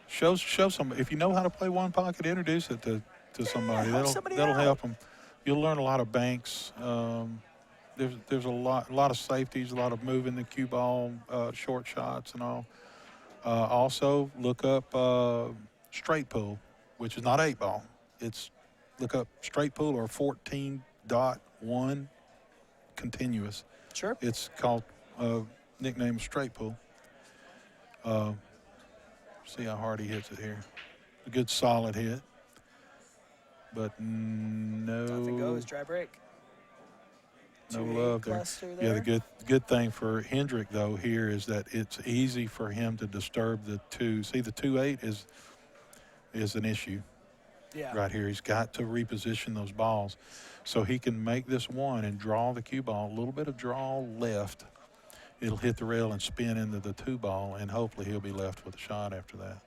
Show some. If you know how to play one pocket, introduce it to somebody. That'll help them. You'll learn a lot of banks. There's a lot of safeties, a lot of moving the cue ball, short shots and all. Also, look up straight pool, which is not 8 ball. Look up straight pool or 14.1 continuous. Sure. It's called nickname straight pool. See how hard he hits it here. A good solid hit, but Nothing goes, dry break. No love there. Yeah, the good thing for Hendrik though here is that it's easy for him to disturb the 2. See, the 2-8 is an issue. Yeah. Right here, he's got to reposition those balls so he can make this 1 and draw the cue ball. A little bit of draw left. It'll hit the rail and spin into the 2 ball, and hopefully he'll be left with a shot after that.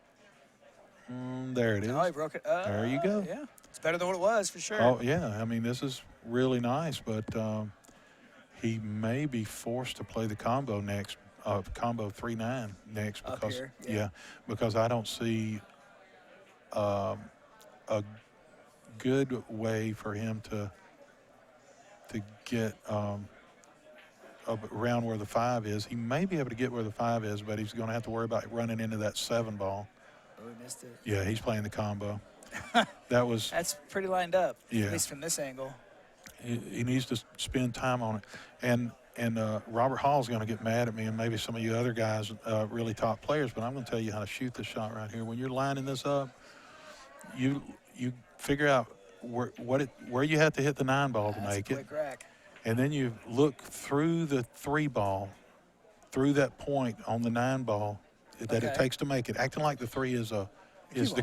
There it is. Oh, he broke it. There you go. Yeah, it's better than what it was for sure. Oh, yeah. I mean, this is really nice, but he may be forced to play the combo next combo 3-9 next Up because here, yeah. because I don't see a good way for him to get around where the 5 is. He may be able to get where the 5 is, but he's going to have to worry about running into that 7 ball. Oh, we missed it. Yeah, he's playing the combo. That's pretty lined up, Yeah. at least from this angle. He needs to spend time on it. And Robert Hall's going to get mad at me, and maybe some of you other guys, really top players, but I'm going to tell you how to shoot this shot right here. When you're lining this up, you figure out where you have to hit the 9 ball to make it. Quick rack. And then you look through the 3 ball, through that point on the 9 ball that it takes to make it, acting like the 3 is the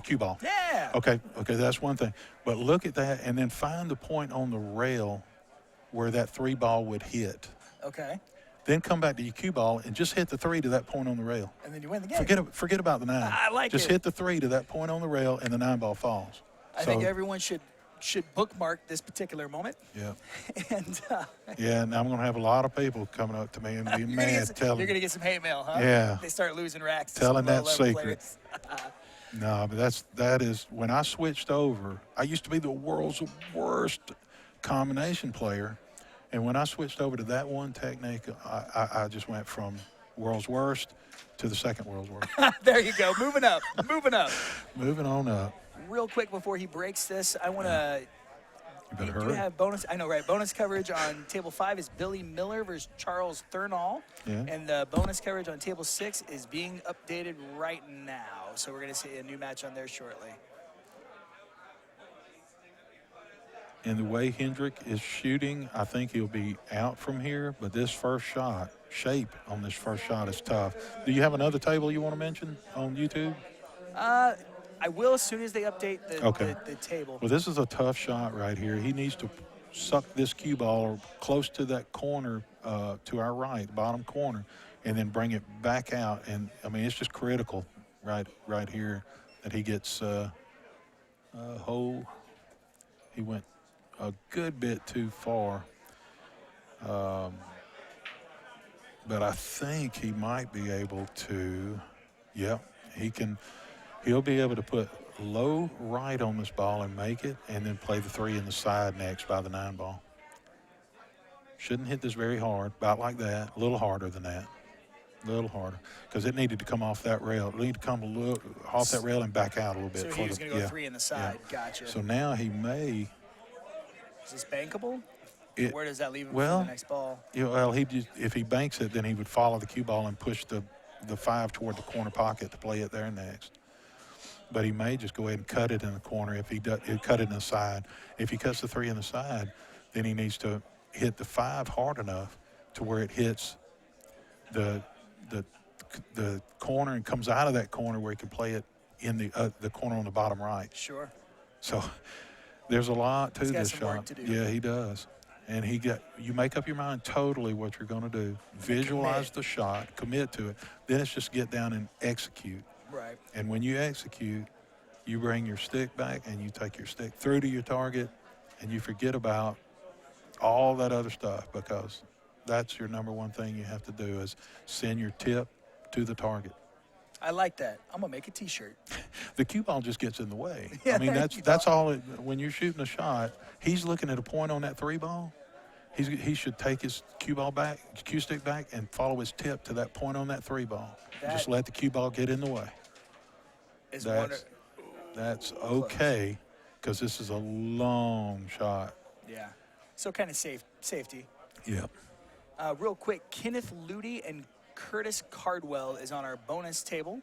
cue ball. Yeah. Okay, that's one thing. But look at that, and then find the point on the rail where that 3 ball would hit. Okay. Then come back to your cue ball and just hit the 3 to that point on the rail. And then you win the game. Forget about the 9. I like just it. hit the 3 to that point on the rail, and the 9 ball falls. I think everyone should bookmark this particular moment. Yeah. And yeah, and I'm going to have a lot of people coming up to me and being mad telling. You're going to get some hate mail, huh? Yeah. They start losing racks. to Telling some that low-level secret. players. No, but that is when I switched over. I used to be the world's worst combination player, and when I switched over to that one technique, I just went from world's worst to the second world's worst. There you go. Moving up. Moving up. Moving on up. Real quick before he breaks this, I want to. You better Do hurry. have bonus? I know, right? Bonus coverage on table 5 is Billy Miller versus Charles Thurnall, Yeah. and the bonus coverage on table 6 is being updated right now. So we're going to see a new match on there shortly. And the way Hendrik is shooting, I think he'll be out from here. But this first shot, shape on this first shot is tough. Do you have another table you want to mention on YouTube? I will as soon as they update the table. Well, this is a tough shot right here. He needs to suck this cue ball close to that corner to our right, bottom corner, and then bring it back out. And, I mean, it's just critical right here that he gets he went a good bit too far. But I think he might be able to, he'll be able to put low right on this ball and make it, and then play the 3 in the side next by the 9 ball. Shouldn't hit this very hard, about like that, a little harder than that, a little harder, because it needed to come off that rail. It needed to come a little off that rail and back out a little bit. So he was going to go 3 in the side. Gotcha. So now he may. Is this bankable? Where does that leave him for the next ball? Well, if he banks it, then he would follow the cue ball and push the 5 toward the corner pocket to play it there next. But he may just go ahead and cut it in the corner if he does. He'll cut it in the side. If he cuts the 3 in the side, then he needs to hit the 5 hard enough to where it hits the corner and comes out of that corner where he can play it in the corner on the bottom right. Sure. So there's a lot to this some work shot. to do. Yeah, he does. And you make up your mind totally what you're going to do. Visualize the shot, commit to it. Then it's just get down and execute. Right. And when you execute, you bring your stick back and you take your stick through to your target, and you forget about all that other stuff, because that's your number one thing you have to do is send your tip to the target. I like that. I'm going to make a T-shirt. The cue ball just gets in the way. Yeah, I mean, that's all. When you're shooting a shot, he's looking at a point on that 3 ball. He should take his cue stick back, and follow his tip to that point on that 3 ball. Just let the cue ball get in the way. That's okay, because this is a long shot. Yeah. So kind of safety. Yep. Real quick, Kenneth Ludy and Curtis Cardwell is on our bonus table,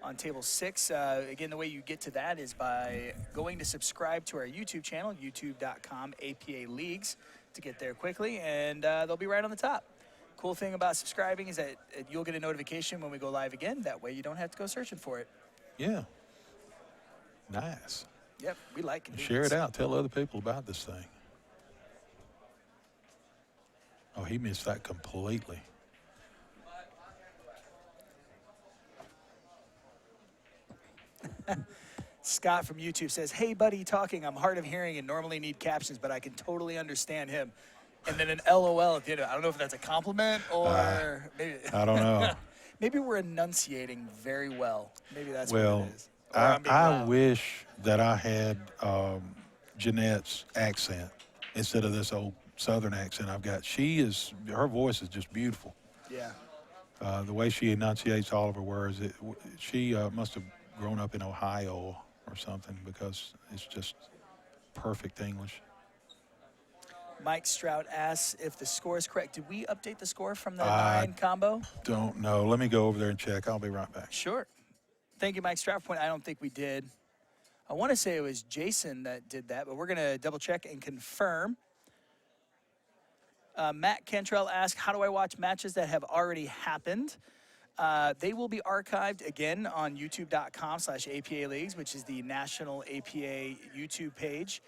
on table 6. Again, the way you get to that is by going to subscribe to our YouTube channel, youtube.com/APA Leagues, to get there quickly, and they'll be right on the top. Cool thing about subscribing is that you'll get a notification when we go live again. That way you don't have to go searching for it. Yeah. Nice. Yep, we like it. Share it out. Tell other people about this thing. Oh, he missed that completely. Scott from YouTube says, "Hey, buddy, talking. I'm hard of hearing and normally need captions, but I can totally understand him." And then an LOL at the end. I don't know if that's a compliment or maybe. I don't know. Maybe we're enunciating very well. Maybe that's Well, what it is. Or I'm being I loud. wish that I had Jeanette's accent instead of this old Southern accent I've got. Her voice is just beautiful. Yeah. The way she enunciates all of her words, she must have grown up in Ohio or something because it's just perfect English. Mike Stroud asks if the score is correct. Did we update the score from the I 9 combo? Don't know. Let me go over there and check. I'll be right back. Sure. Thank you, Mike Stroud. Point. I don't think we did. I want to say it was Jason that did that, but we're going to double check and confirm. Matt Cantrell asked, how do I watch matches that have already happened? They will be archived again on youtube.com/APA Leagues, which is the National APA YouTube page.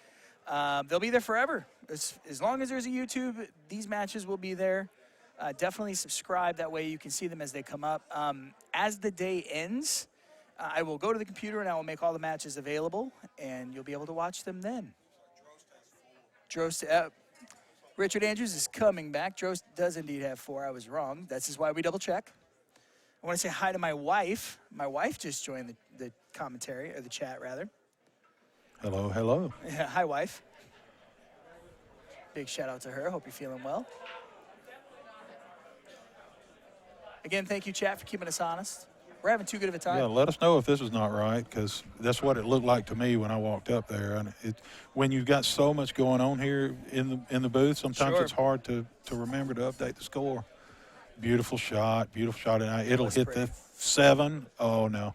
They'll be there forever. As long as there's a YouTube, these matches will be there. Definitely subscribe. That way you can see them as they come up. As the day ends, I will go to the computer and I will make all the matches available, and you'll be able to watch them then. Drost, Richard Andrews is coming back. Drost does indeed have 4. I was wrong. This is why we double check. I want to say hi to my wife. My wife just joined the commentary, or the chat, rather. Hello, hello. Yeah, hi, wife. Big shout out to her. Hope you're feeling well. Again, thank you, chat, for keeping us honest. We're having too good of a time. Yeah, let us know if this is not right, because that's what it looked like to me when I walked up there. And when you've got so much going on here in the booth, sometimes Sure. it's hard to remember to update the score. Beautiful shot, and it'll hit pretty. the 7. Oh no,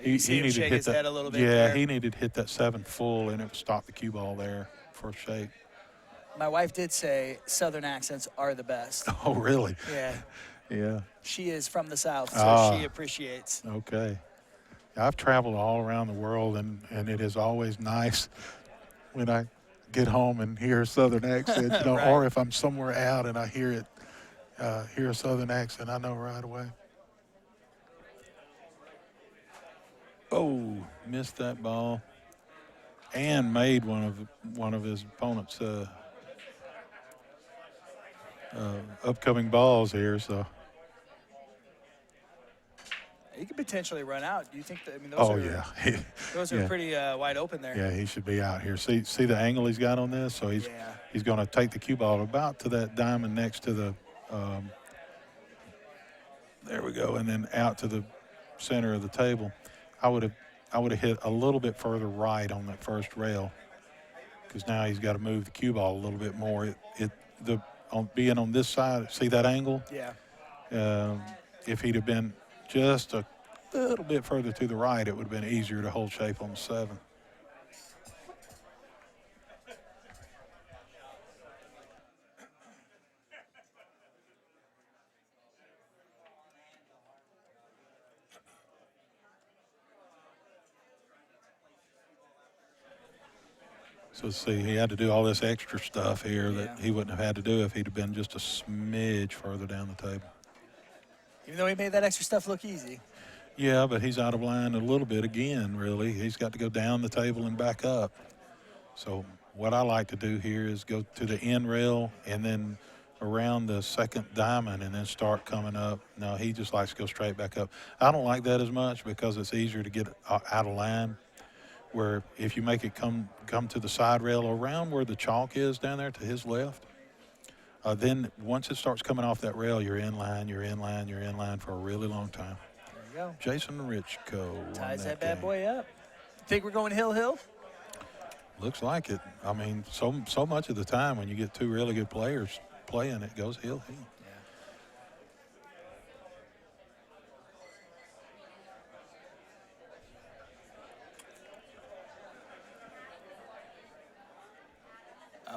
You see him shake his head a little bit Yeah, there. he needed to hit that 7 full, and it would stop the cue ball there for a shake. My wife did say Southern accents are the best. Oh really? Yeah, Yeah. she is from the South, so Ah. she appreciates. Okay. I've traveled all around the world, and it is always nice when I get home and hear a Southern accent, Right. or if I'm somewhere out and I hear a Southern accent, I know right away. Oh, missed that ball, and made one of his opponent's upcoming balls here. So. He could potentially run out. Do you think that? I mean, those Oh are yeah. those are Yeah. pretty wide open there. Yeah, he should be out here. See the angle he's got on this? So he's going to take the cue ball about to that diamond next to the there we go, and then out to the center of the table. I would have hit a little bit further right on that first rail, because now he's got to move the cue ball a little bit more. Being on this side, see that angle? Yeah. If he'd have been just a little bit further to the right, it would have been easier to hold shape on the 7. So see, he had to do all this extra stuff here that he wouldn't have had to do if he'd have been just a smidge further down the table. Even though he made that extra stuff look easy. Yeah, but he's out of line a little bit again, really. He's got to go down the table and back up. So what I like to do here is go to the end rail and then around the second diamond and then start coming up. No, he just likes to go straight back up. I don't like that as much because it's easier to get out of line, where if you make it come to the side rail around where the chalk is down there to his left, then once it starts coming off that rail, you're in line for a really long time. There you go. Jason Richko Ties that bad boy up. Think we're going hill? Looks like it. I mean, so much of the time when you get two really good players playing, it goes hill.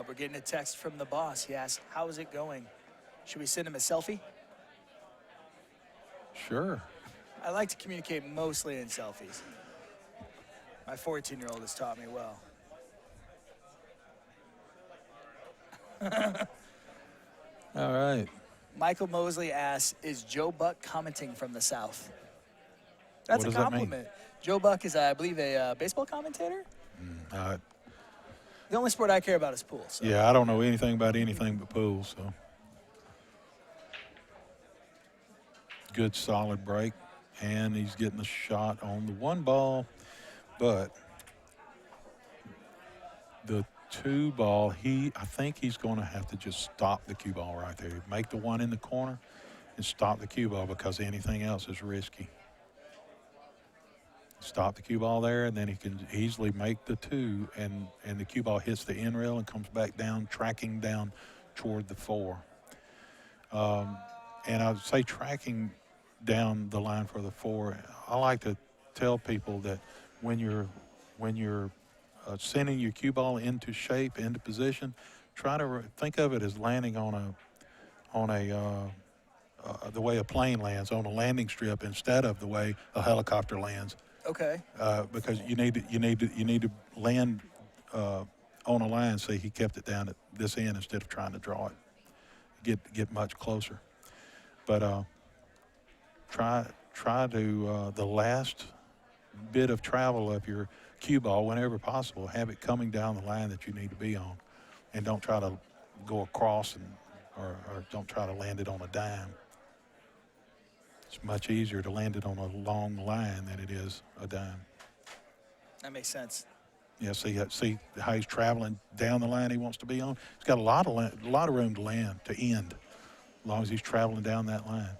We're getting a text from the boss. He asked, how is it going? Should we send him a selfie? Sure. I like to communicate mostly in selfies. My 14-year-old has taught me well. All right. Michael Mosley asks, is Joe Buck commenting from the South? That's What a does that mean? compliment. Joe Buck is, I believe, a baseball commentator. The only sport I care about is pool. So. Yeah, I don't know anything about anything but pool, so. Good solid break, and he's getting the shot on the 1 ball, but the 2 ball, I think he's going to have to just stop the cue ball right there. Make the 1 in the corner and stop the cue ball, because anything else is risky. Stop the cue ball there, and then he can easily make the 2, and the cue ball hits the end rail and comes back down, tracking down toward the 4. And I would say tracking down the line for the 4. I like to tell people that when you're sending your cue ball into shape, into position, try to think of it as landing on the way a plane lands, on a landing strip, instead of the way a helicopter lands. Okay. Because you need to land on a line. See, he kept it down at this end instead of trying to draw it. Get much closer. But try to the last bit of travel of your cue ball, whenever possible, have it coming down the line that you need to be on, and don't try to go across or don't try to land it on a dime. It's much easier to land it on a long line than it is a dime. That makes sense. Yeah, see how he's traveling down the line he wants to be on. He's got a lot of room to land, to end, as long as he's traveling down that line.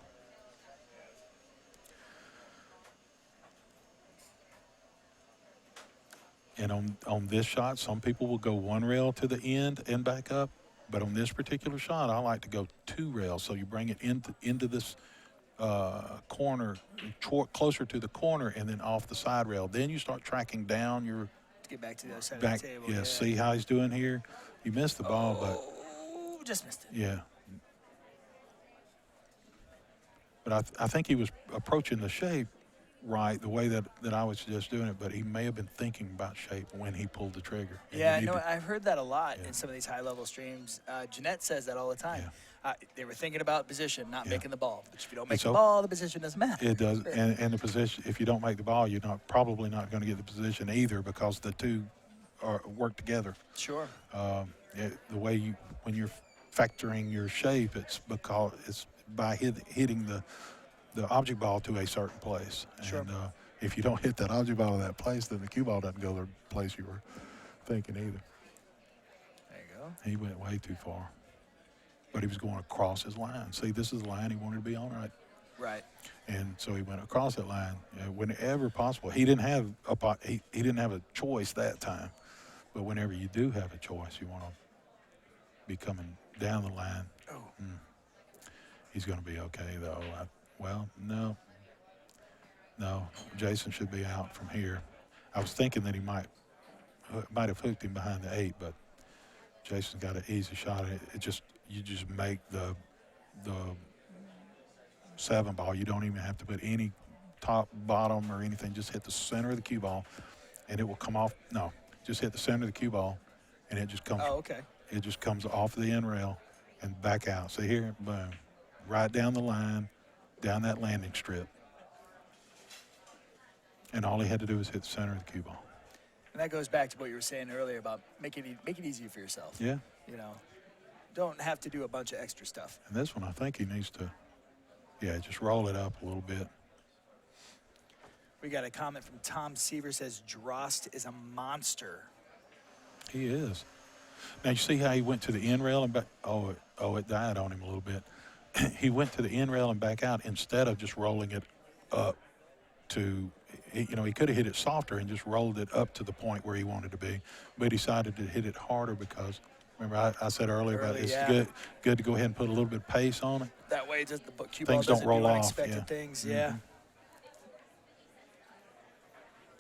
And on this shot, some people will go 1 rail to the end and back up, but on this particular shot, I like to go 2 rails. So you bring it into this corner, closer to the corner, and then off the side rail. Then you start tracking down your To get back to the other side of the table. Yeah, see how he's doing here? He missed the ball, but just missed it. yeah. But I think he was approaching the shape right, the way that I was just doing it, but he may have been thinking about shape when he pulled the trigger. And Yeah, no, I've heard that a lot Yeah. in some of these high-level streams. Jeanette says that all the time. Yeah. They were thinking about position, not Yeah. making the ball. But if you don't make It's the ball, the position doesn't matter. It does, and the position. If you don't make the ball, you're probably not going to get the position either, because the two work together. Sure. The way when you're factoring your shape, it's because it's by hitting the object ball to a certain place. Sure. And if you don't hit that object ball in that place, then the cue ball doesn't go the place you were thinking either. There you go. He went way too far. But he was going across his line. See, this is the line he wanted to be on, right? Right. And so he went across that line whenever possible. He didn't have he didn't have a choice that time. But whenever you do have a choice, you want to be coming down the line. Oh. He's going to be okay, though. No. Jason should be out from here. I was thinking that he might have hooked him behind the 8, but Jason's got an easy shot at it. You just make the 7 ball. You don't even have to put any top, bottom, or anything. Just hit the center of the cue ball, and it will come off. No, just hit the center of the cue ball, and it just comes. Oh, okay. It just comes off the end rail and back out. See here, boom, right down the line, down that landing strip, and all he had to do was hit the center of the cue ball. And that goes back to what you were saying earlier about make it easy for yourself. Yeah. You know, don't have to do a bunch of extra stuff. And this one, I think he needs to, just roll it up a little bit. We got a comment from Tom Seaver, says Drost is a monster. He is. Now you see how he went to the end rail and back. Oh, it died on him a little bit. He went to the end rail and back out instead of just rolling it up to. He could have hit it softer and just rolled it up to the point where he wanted to be, but he decided to hit it harder because. Remember, I said earlier about it's good to go ahead and put a little bit of pace on it. That way, just the cue ball Things doesn't don't roll do off. unexpected things. Mm-hmm. Yeah.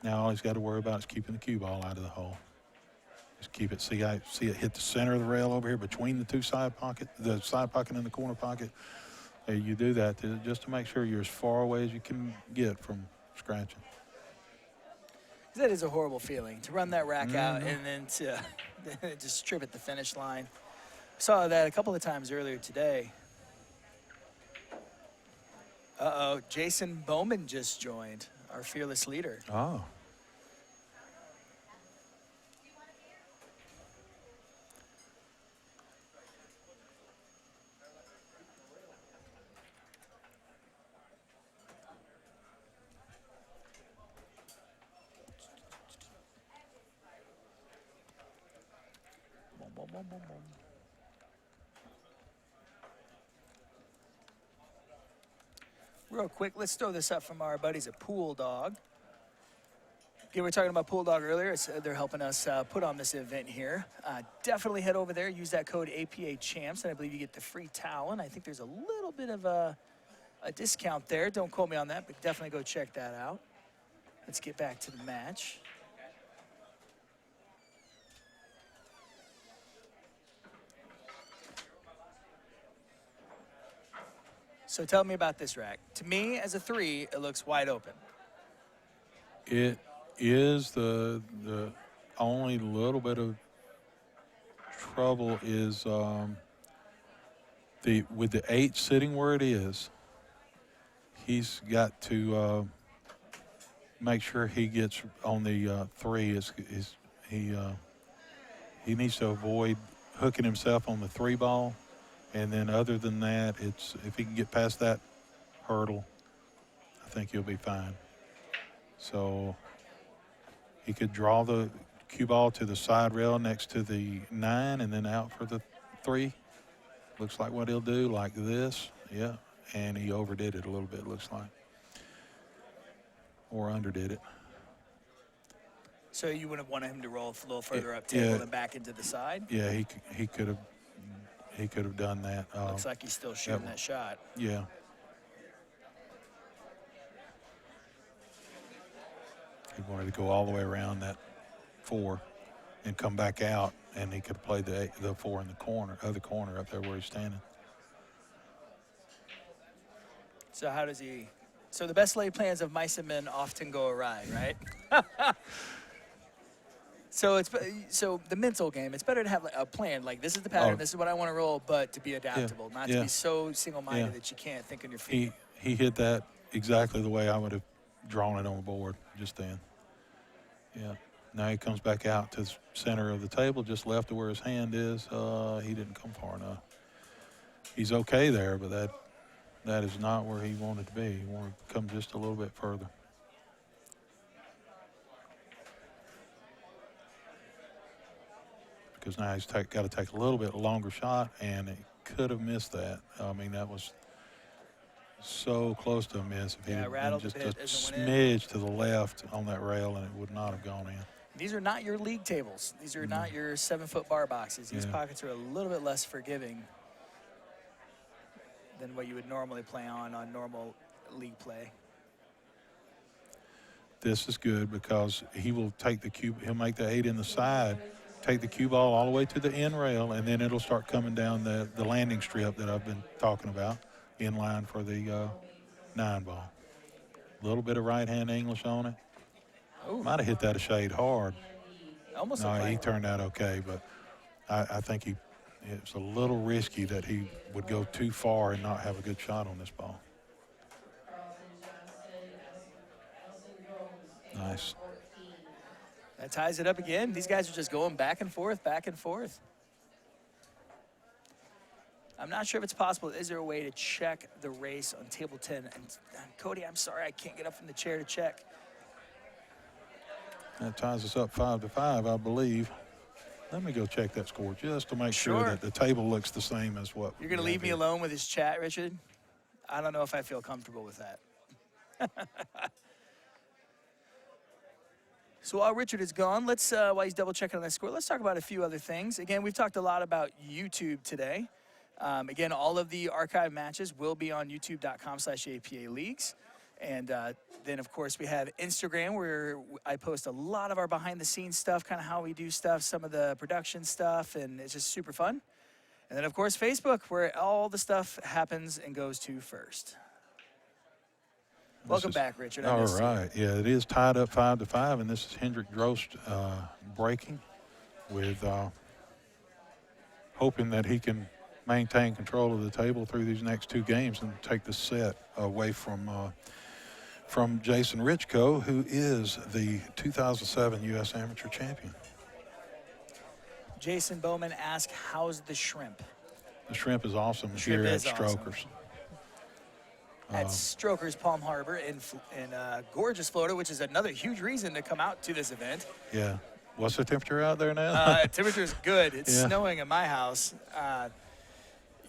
Now all he's got to worry about is keeping the cue ball out of the hole. Just keep it. See it hit the center of the rail over here between the two side pocket, the side pocket and the corner pocket. You do that just to make sure you're as far away as you can get from scratching. That is a horrible feeling, to run that rack out and then to just trip at the finish line. Saw that a couple of times earlier today. Uh-oh, Jason Bowman just joined, our fearless leader. Oh. boom, boom, boom. Real quick, let's throw this up from our buddies at Pool Dog. Again, we were talking about Pool Dog earlier. They're helping us put on this event here. Definitely head over there. Use that code APA Champs, and I believe you get the free towel. And I think there's a little bit of a discount there. Don't quote me on that, but definitely go check that out. Let's get back to the match. So tell me about this rack. To me, as a 3, it looks wide open. It is the only little bit of trouble is with the 8 sitting where it is. He's got to make sure he gets on the 3. He needs to avoid hooking himself on the 3 ball. And then other than that, if he can get past that hurdle, I think he'll be fine. So he could draw the cue ball to the side rail next to the 9 and then out for the 3. Looks like what he'll do, like this. Yeah, and he overdid it a little bit, looks like. Or underdid it. So you wouldn't want him to roll a little further up table and back into the side? Yeah, he could have. He could have done that. Looks like he's still shooting that shot. Yeah. He wanted to go all the way around that 4 and come back out, and he could have played the 4 in the corner, other corner up there where he's standing. So how does he? So the best laid plans of mice and men often go awry, right? So the mental game. It's better to have a plan. Like, this is the pattern. This is what I want to roll, but to be adaptable, not to be so single-minded that you can't think on your feet. He hit that exactly the way I would have drawn it on the board just then. Yeah. Now he comes back out to the center of the table, just left of where his hand is. He didn't come far enough. He's okay there, but that is not where he wanted to be. He wanted to come just a little bit further. Because now he's got to take a little bit longer shot, and he could have missed that. I mean, that was so close to a miss. If he had been just a smidge to the left on that rail, and it would not have gone in. These are not your league tables. These are not your 7-foot bar boxes. These pockets are a little bit less forgiving than what you would normally play on normal league play. This is good because he will take the cue. He'll make the 8 in the side, take the cue ball all the way to the end rail, and then it'll start coming down the landing strip that I've been talking about, in line for the 9 ball. A little bit of right-hand English on it. Ooh. Might have hit that a shade hard. Almost. No, he turned out okay, but I think it's a little risky that he would go too far and not have a good shot on this ball. Nice. That ties it up again. These guys are just going back and forth, back and forth. I'm not sure if it's possible. Is there a way to check the race on table 10? And Cody, I'm sorry, I can't get up from the chair to check. That ties us up 5-5, I believe. Let me go check that score just to make sure that the table looks the same as what. You're going to leave me alone with his chat, Richard? I don't know if I feel comfortable with that. So while Richard is gone, let's while he's double checking on that score, let's talk about a few other things. Again, we've talked a lot about YouTube today. Again, all of the archive matches will be on youtube.com/APA Leagues. And then, of course, we have Instagram, where I post a lot of our behind-the-scenes stuff, kind of how we do stuff, some of the production stuff, and it's just super fun. And then, of course, Facebook, where all the stuff happens and goes to first. Welcome back, Richard. All right. Yeah, it is tied up 5-5, and this is Hendrik Drost breaking with hoping that he can maintain control of the table through these next 2 games and take the set away from Jason Richko, who is the 2007 U.S. Amateur Champion. Jason Bowman asked, how's the shrimp? The shrimp is awesome here at Strokers. At Strokers Palm Harbor in gorgeous Florida, which is another huge reason to come out to this event. Yeah. What's the temperature out there now? Temperature is good. It's Yeah. snowing at my house.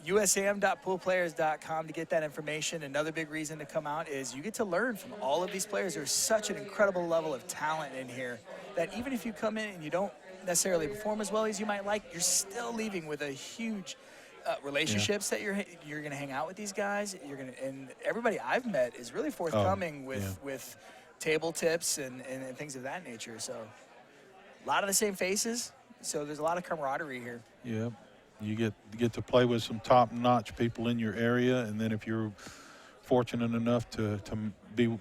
USAM.poolplayers.com to get that information. Another big reason to come out is you get to learn from all of these players. There's such an incredible level of talent in here that even if you come in and you don't necessarily perform as well as you might like, you're still leaving with a huge relationships that you're going to hang out with these guys. And everybody I've met is really forthcoming with table tips and things of that nature. So a lot of the same faces. So there's a lot of camaraderie here. Yeah. You get to play with some top-notch people in your area, and then if you're fortunate enough to be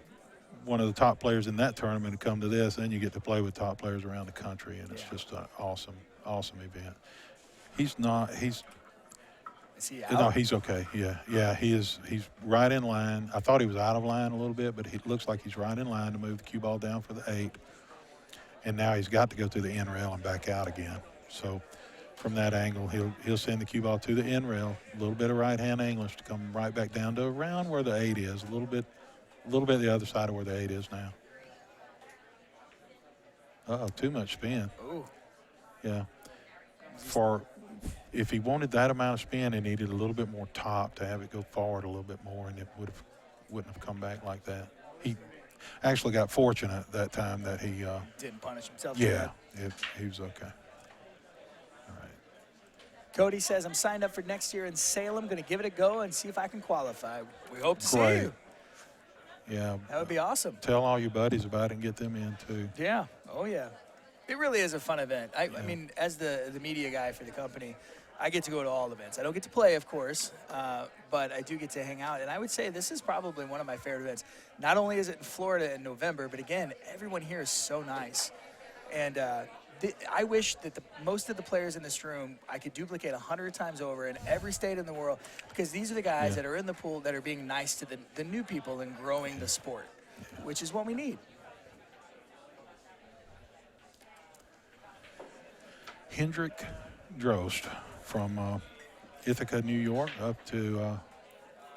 one of the top players in that tournament and come to this, then you get to play with top players around the country, and it's just an awesome event. He's okay. Yeah, he is. He's right in line. I thought he was out of line a little bit, but he looks like he's right in line to move the cue ball down for the 8. And now he's got to go to the end rail and back out again. So from that angle, he'll send the cue ball to the end rail, a little bit of right-hand English to come right back down to around where the 8 is, a little bit the other side of where the 8 is now. Too much spin. Ooh. Yeah. If he wanted that amount of spin, he needed a little bit more top to have it go forward a little bit more, and it wouldn't have come back like that. He actually got fortunate that time that he didn't punish himself. Yeah, he was okay. Cody says, I'm signed up for next year in Salem. Going to give it a go and see if I can qualify. We hope to see you. Yeah. That would be awesome. Tell all your buddies about it and get them in, too. Yeah. Oh, yeah. It really is a fun event. I mean, as the media guy for the company, I get to go to all events. I don't get to play, of course, but I do get to hang out. And I would say this is probably one of my favorite events. Not only is it in Florida in November, but, again, everyone here is so nice. And I wish that most of the players in this room I could duplicate 100 times over in every state in the world, because these are the guys that are in the pool that are being nice to the new people and growing the sport, which is what we need. Hendrik Drost from Ithaca, New York, up to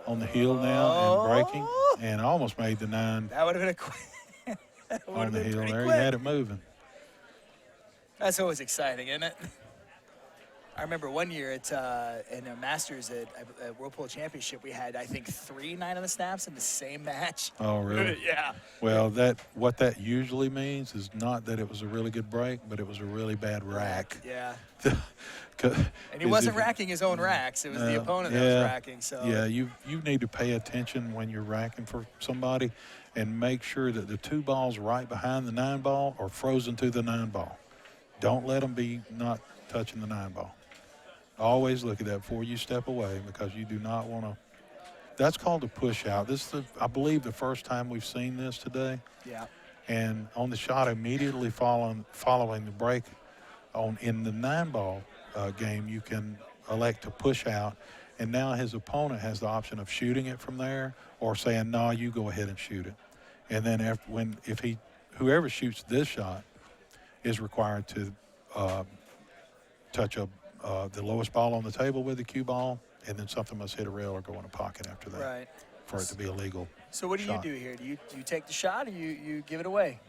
on the hill now and breaking, and almost made the 9. That would have been a quick on the hill there. Quick. He had it moving. That's always exciting, isn't it? I remember one year in a Masters at World Pool Championship, we had, I think, 3 9 on the snaps in the same match. Oh, really? Yeah. Well, what that usually means is not that it was a really good break, but it was a really bad rack. Yeah. And he wasn't racking his own racks. It was the opponent that was racking. So. Yeah, you need to pay attention when you're racking for somebody and make sure that the 2 balls right behind the 9 ball are frozen to the 9 ball. Don't let them be not touching the 9 ball. Always look at that before you step away, because you do not want to. That's called a push out. This is, I believe, the first time we've seen this today. Yeah. And on the shot immediately following the break, in the 9 ball game, you can elect to push out, and now his opponent has the option of shooting it from there or saying, "No, you go ahead and shoot it." And then whoever shoots this shot is required to touch the lowest ball on the table with the cue ball, and then something must hit a rail or go in a pocket after that. Right. For it to be a legal So what do shot. you do here? Do you take the shot, or you give it away?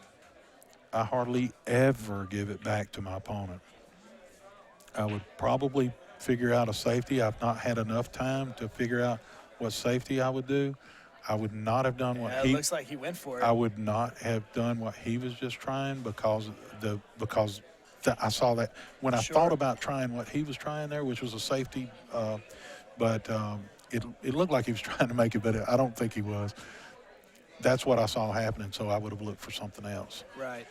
I hardly ever give it back to my opponent. I would probably figure out a safety. I've not had enough time to figure out what safety I would do. I would not have done what it looks like he went for it. I would not have done what he was just trying, because I saw that when I thought about trying what he was trying there, which was a safety, but it looked like he was trying to make it, but I don't think he was. That's what I saw happening, so I would have looked for something else. Right.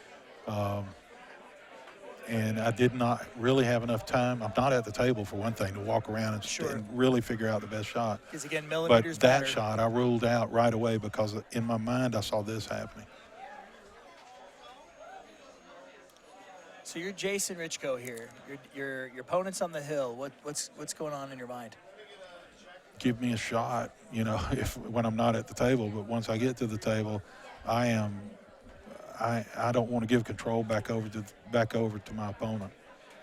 And I did not really have enough time. I'm not at the table, for one thing, to walk around and really figure out the best shot. Because, again, millimeters But that matter. shot I ruled out right away, because in my mind I saw this happening. So you're Jason Richko here. Your opponent's on the hill. What's going on in your mind? Give me a shot, when I'm not at the table. But once I get to the table, I don't want to give control back over to my opponent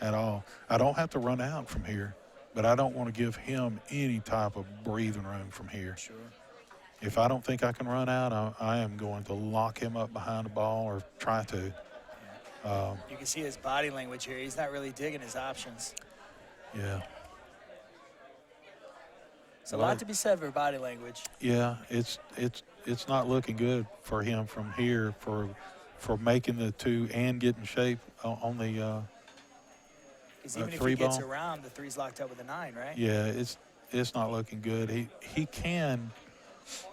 at all. I don't have to run out from here, but I don't want to give him any type of breathing room from here. Sure. If I don't think I can run out, I am going to lock him up behind the ball, or try to. You can see his body language here. He's not really digging his options. Yeah. It's a lot to be said for body language. Yeah, it's not looking good for him from here for making the 2 and getting shape on the Because even if three he gets ball. around, the 3's locked up with a 9, right? Yeah, it's not looking good. He can,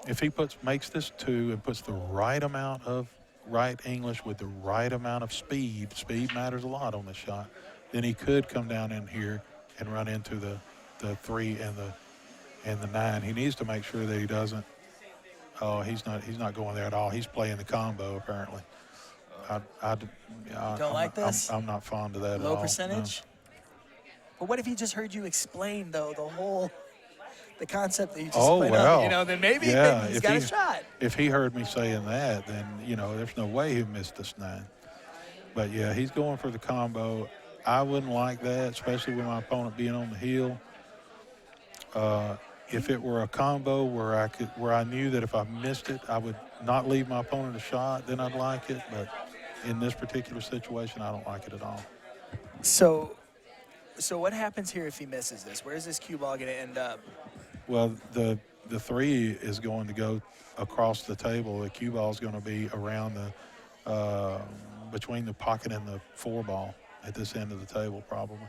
if he makes this 2 and puts the right amount of right English with the right amount of speed. Speed matters a lot on this shot. Then he could come down in here and run into the 3 and the 9. He needs to make sure that he doesn't. Oh, he's not going there at all. He's playing the combo apparently. Don't like this? I'm not fond of that at all. Low percentage? No. But what if he just heard you explain, though, the concept that you just explained? Well. You know, then maybe Yeah, he's got a shot. If he heard me saying that, then, you know, there's no way he missed this 9. But, yeah, he's going for the combo. I wouldn't like that, especially with my opponent being on the heel. If it were a combo where I knew that if I missed it, I would not leave my opponent a shot, then I'd like it. But in this particular situation, I don't like it at all. So what happens here if he misses this? Where's this cue ball going to end up? Well, the 3 is going to go across the table. The cue ball is going to be around between the pocket and the 4 ball at this end of the table, probably.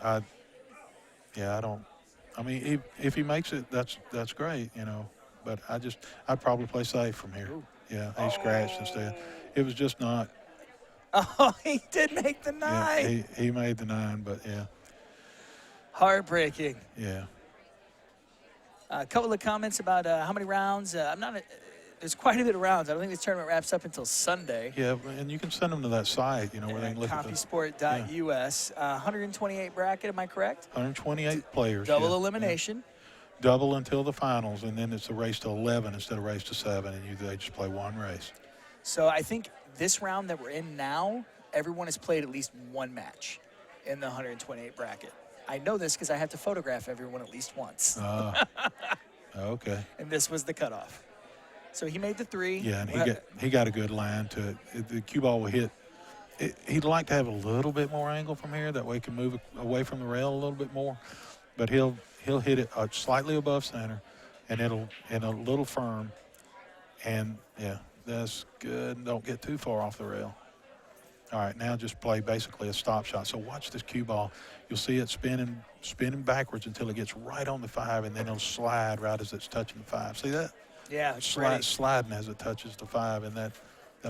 I don't. I mean, if he makes it, that's great, you know. But I'd probably play safe from here. Ooh. Yeah, he scratched instead. It was just not. Oh, he did make the 9. Yeah, he made the 9, but yeah. Heartbreaking. Yeah. A couple of comments about how many rounds. There's quite a bit of rounds. I don't think this tournament wraps up until Sunday. Yeah, and you can send them to that site, you know, where they can look at CompuSport.us. 128 bracket, am I correct? 128 players. Double elimination. Yeah. Double until the finals, and then it's a race to 11 instead of race to 7, and they just play one race. So I think this round that we're in now, everyone has played at least one match in the 128 bracket. I know this because I have to photograph everyone at least once. Okay. And this was the cutoff. So he made the 3. Yeah, and he got a good line to it. The cue ball will hit. He'd like to have a little bit more angle from here. That way he can move away from the rail a little bit more. But he'll hit it slightly above center, and it'll in a little firm. And, yeah, that's good. Don't get too far off the rail. All right, now just play basically a stop shot. So watch this cue ball. You'll see it spinning backwards until it gets right on the 5, and then it'll slide right as it's touching the 5. See that? Yeah, it's sliding as it touches the 5, and that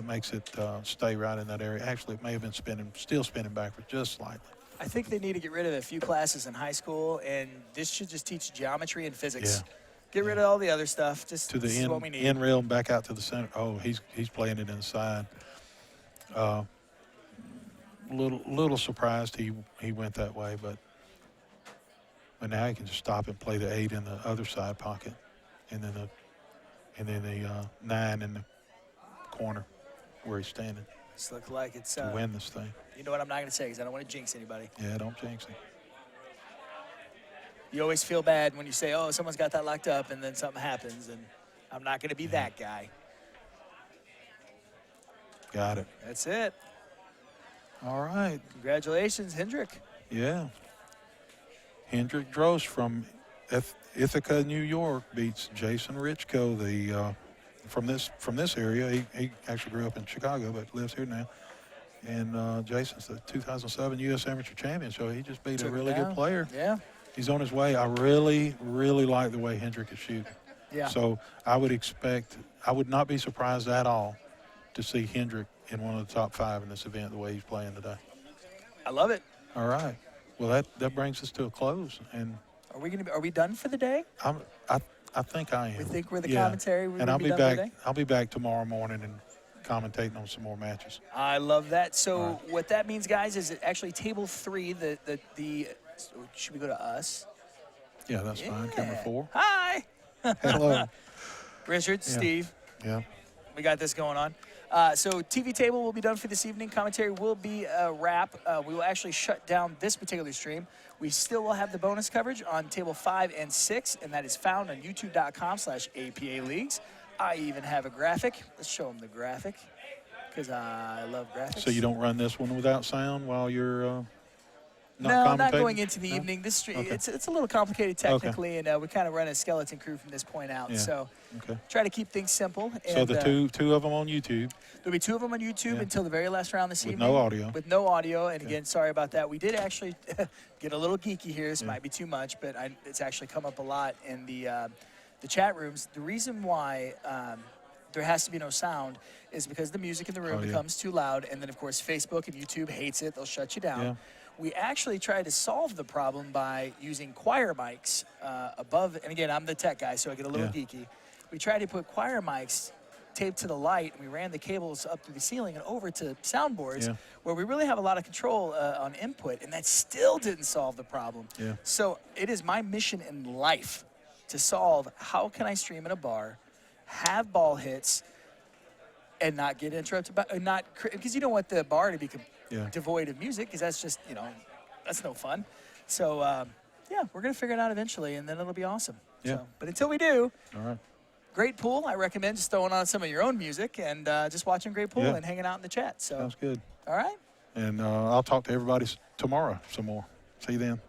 makes it stay right in that area. Actually, it may have been still spinning backwards just slightly. I think they need to get rid of a few classes in high school, and this should just teach geometry and physics. Yeah. Get rid of all the other stuff. Just to the this is what we need. end rail and back out to the center. Oh, he's playing it inside. Little surprised he went that way, but now he can just stop and play the 8 in the other side pocket, and then the 9 in the corner where he's standing. This looks like it's to win this thing. You know what I'm not going to say because I don't want to jinx anybody. Yeah, don't jinx it. You always feel bad when you say, oh, someone's got that locked up, and then something happens, and I'm not going to be that guy. Got it. That's it. All right. Congratulations, Hendrik. Yeah. Hendrik Drost from Ithaca, New York, beats Jason Richko, from this area. He actually grew up in Chicago, but lives here now. And Jason's the 2007 U.S. Amateur Champion, so he just beat a really good player. Yeah. He's on his way. I really, really like the way Hendrik is shooting. Yeah. So I would not be surprised at all to see Hendrik in one of the top 5 in this event the way he's playing today. I love it. All right. Well, that brings us to a close. And are we done for the day? I think I am. We think we're the commentary. And I'll be back. I'll be back tomorrow morning and commentating on some more matches. I love that. So what that means, guys, is actually table 3. Should we go to us? Yeah, that's fine. Camera 4. Hi. Hello. Richard, Steve. Yeah. We got this going on. So TV table will be done for this evening. Commentary will be a wrap. We will actually shut down this particular stream. We still will have the bonus coverage on table 5 and 6, and that is found on youtube.com/APA Leagues. I even have a graphic. Let's show them the graphic. because I love graphics. So you don't run this one without sound while you're No, commentating? not going into the No? evening. This Okay. it's a little complicated technically, and we kind of run a skeleton crew from this point out. Yeah. So Okay. try to keep things simple. So And, the two of them on YouTube. there'll be 2 of them on YouTube Yeah. until the very last round this With evening. no audio. With no audio. And again, sorry about that. We did actually get a little geeky here. This might be too much, but it's actually come up a lot in the chat rooms. The reason why there has to be no sound is because the music in the room becomes too loud, and then of course Facebook and YouTube hates it. They'll shut you down. Yeah. We actually tried to solve the problem by using choir mics above, and again, I'm the tech guy, so I get a little geeky. We tried to put choir mics taped to the light, and we ran the cables up through the ceiling and over to soundboards, where we really have a lot of control on input, and that still didn't solve the problem. Yeah. So it is my mission in life to solve how can I stream in a bar, have ball hits, and not get interrupted by, because you don't want the bar to be devoid of music, because that's just, that's no fun. So, we're going to figure it out eventually, and then it'll be awesome. Yeah. So, but until we do, All right. great pool. I recommend just throwing on some of your own music and just watching great pool and hanging out in the chat. So, Sounds good. all right. And I'll talk to everybody tomorrow some more. See you then.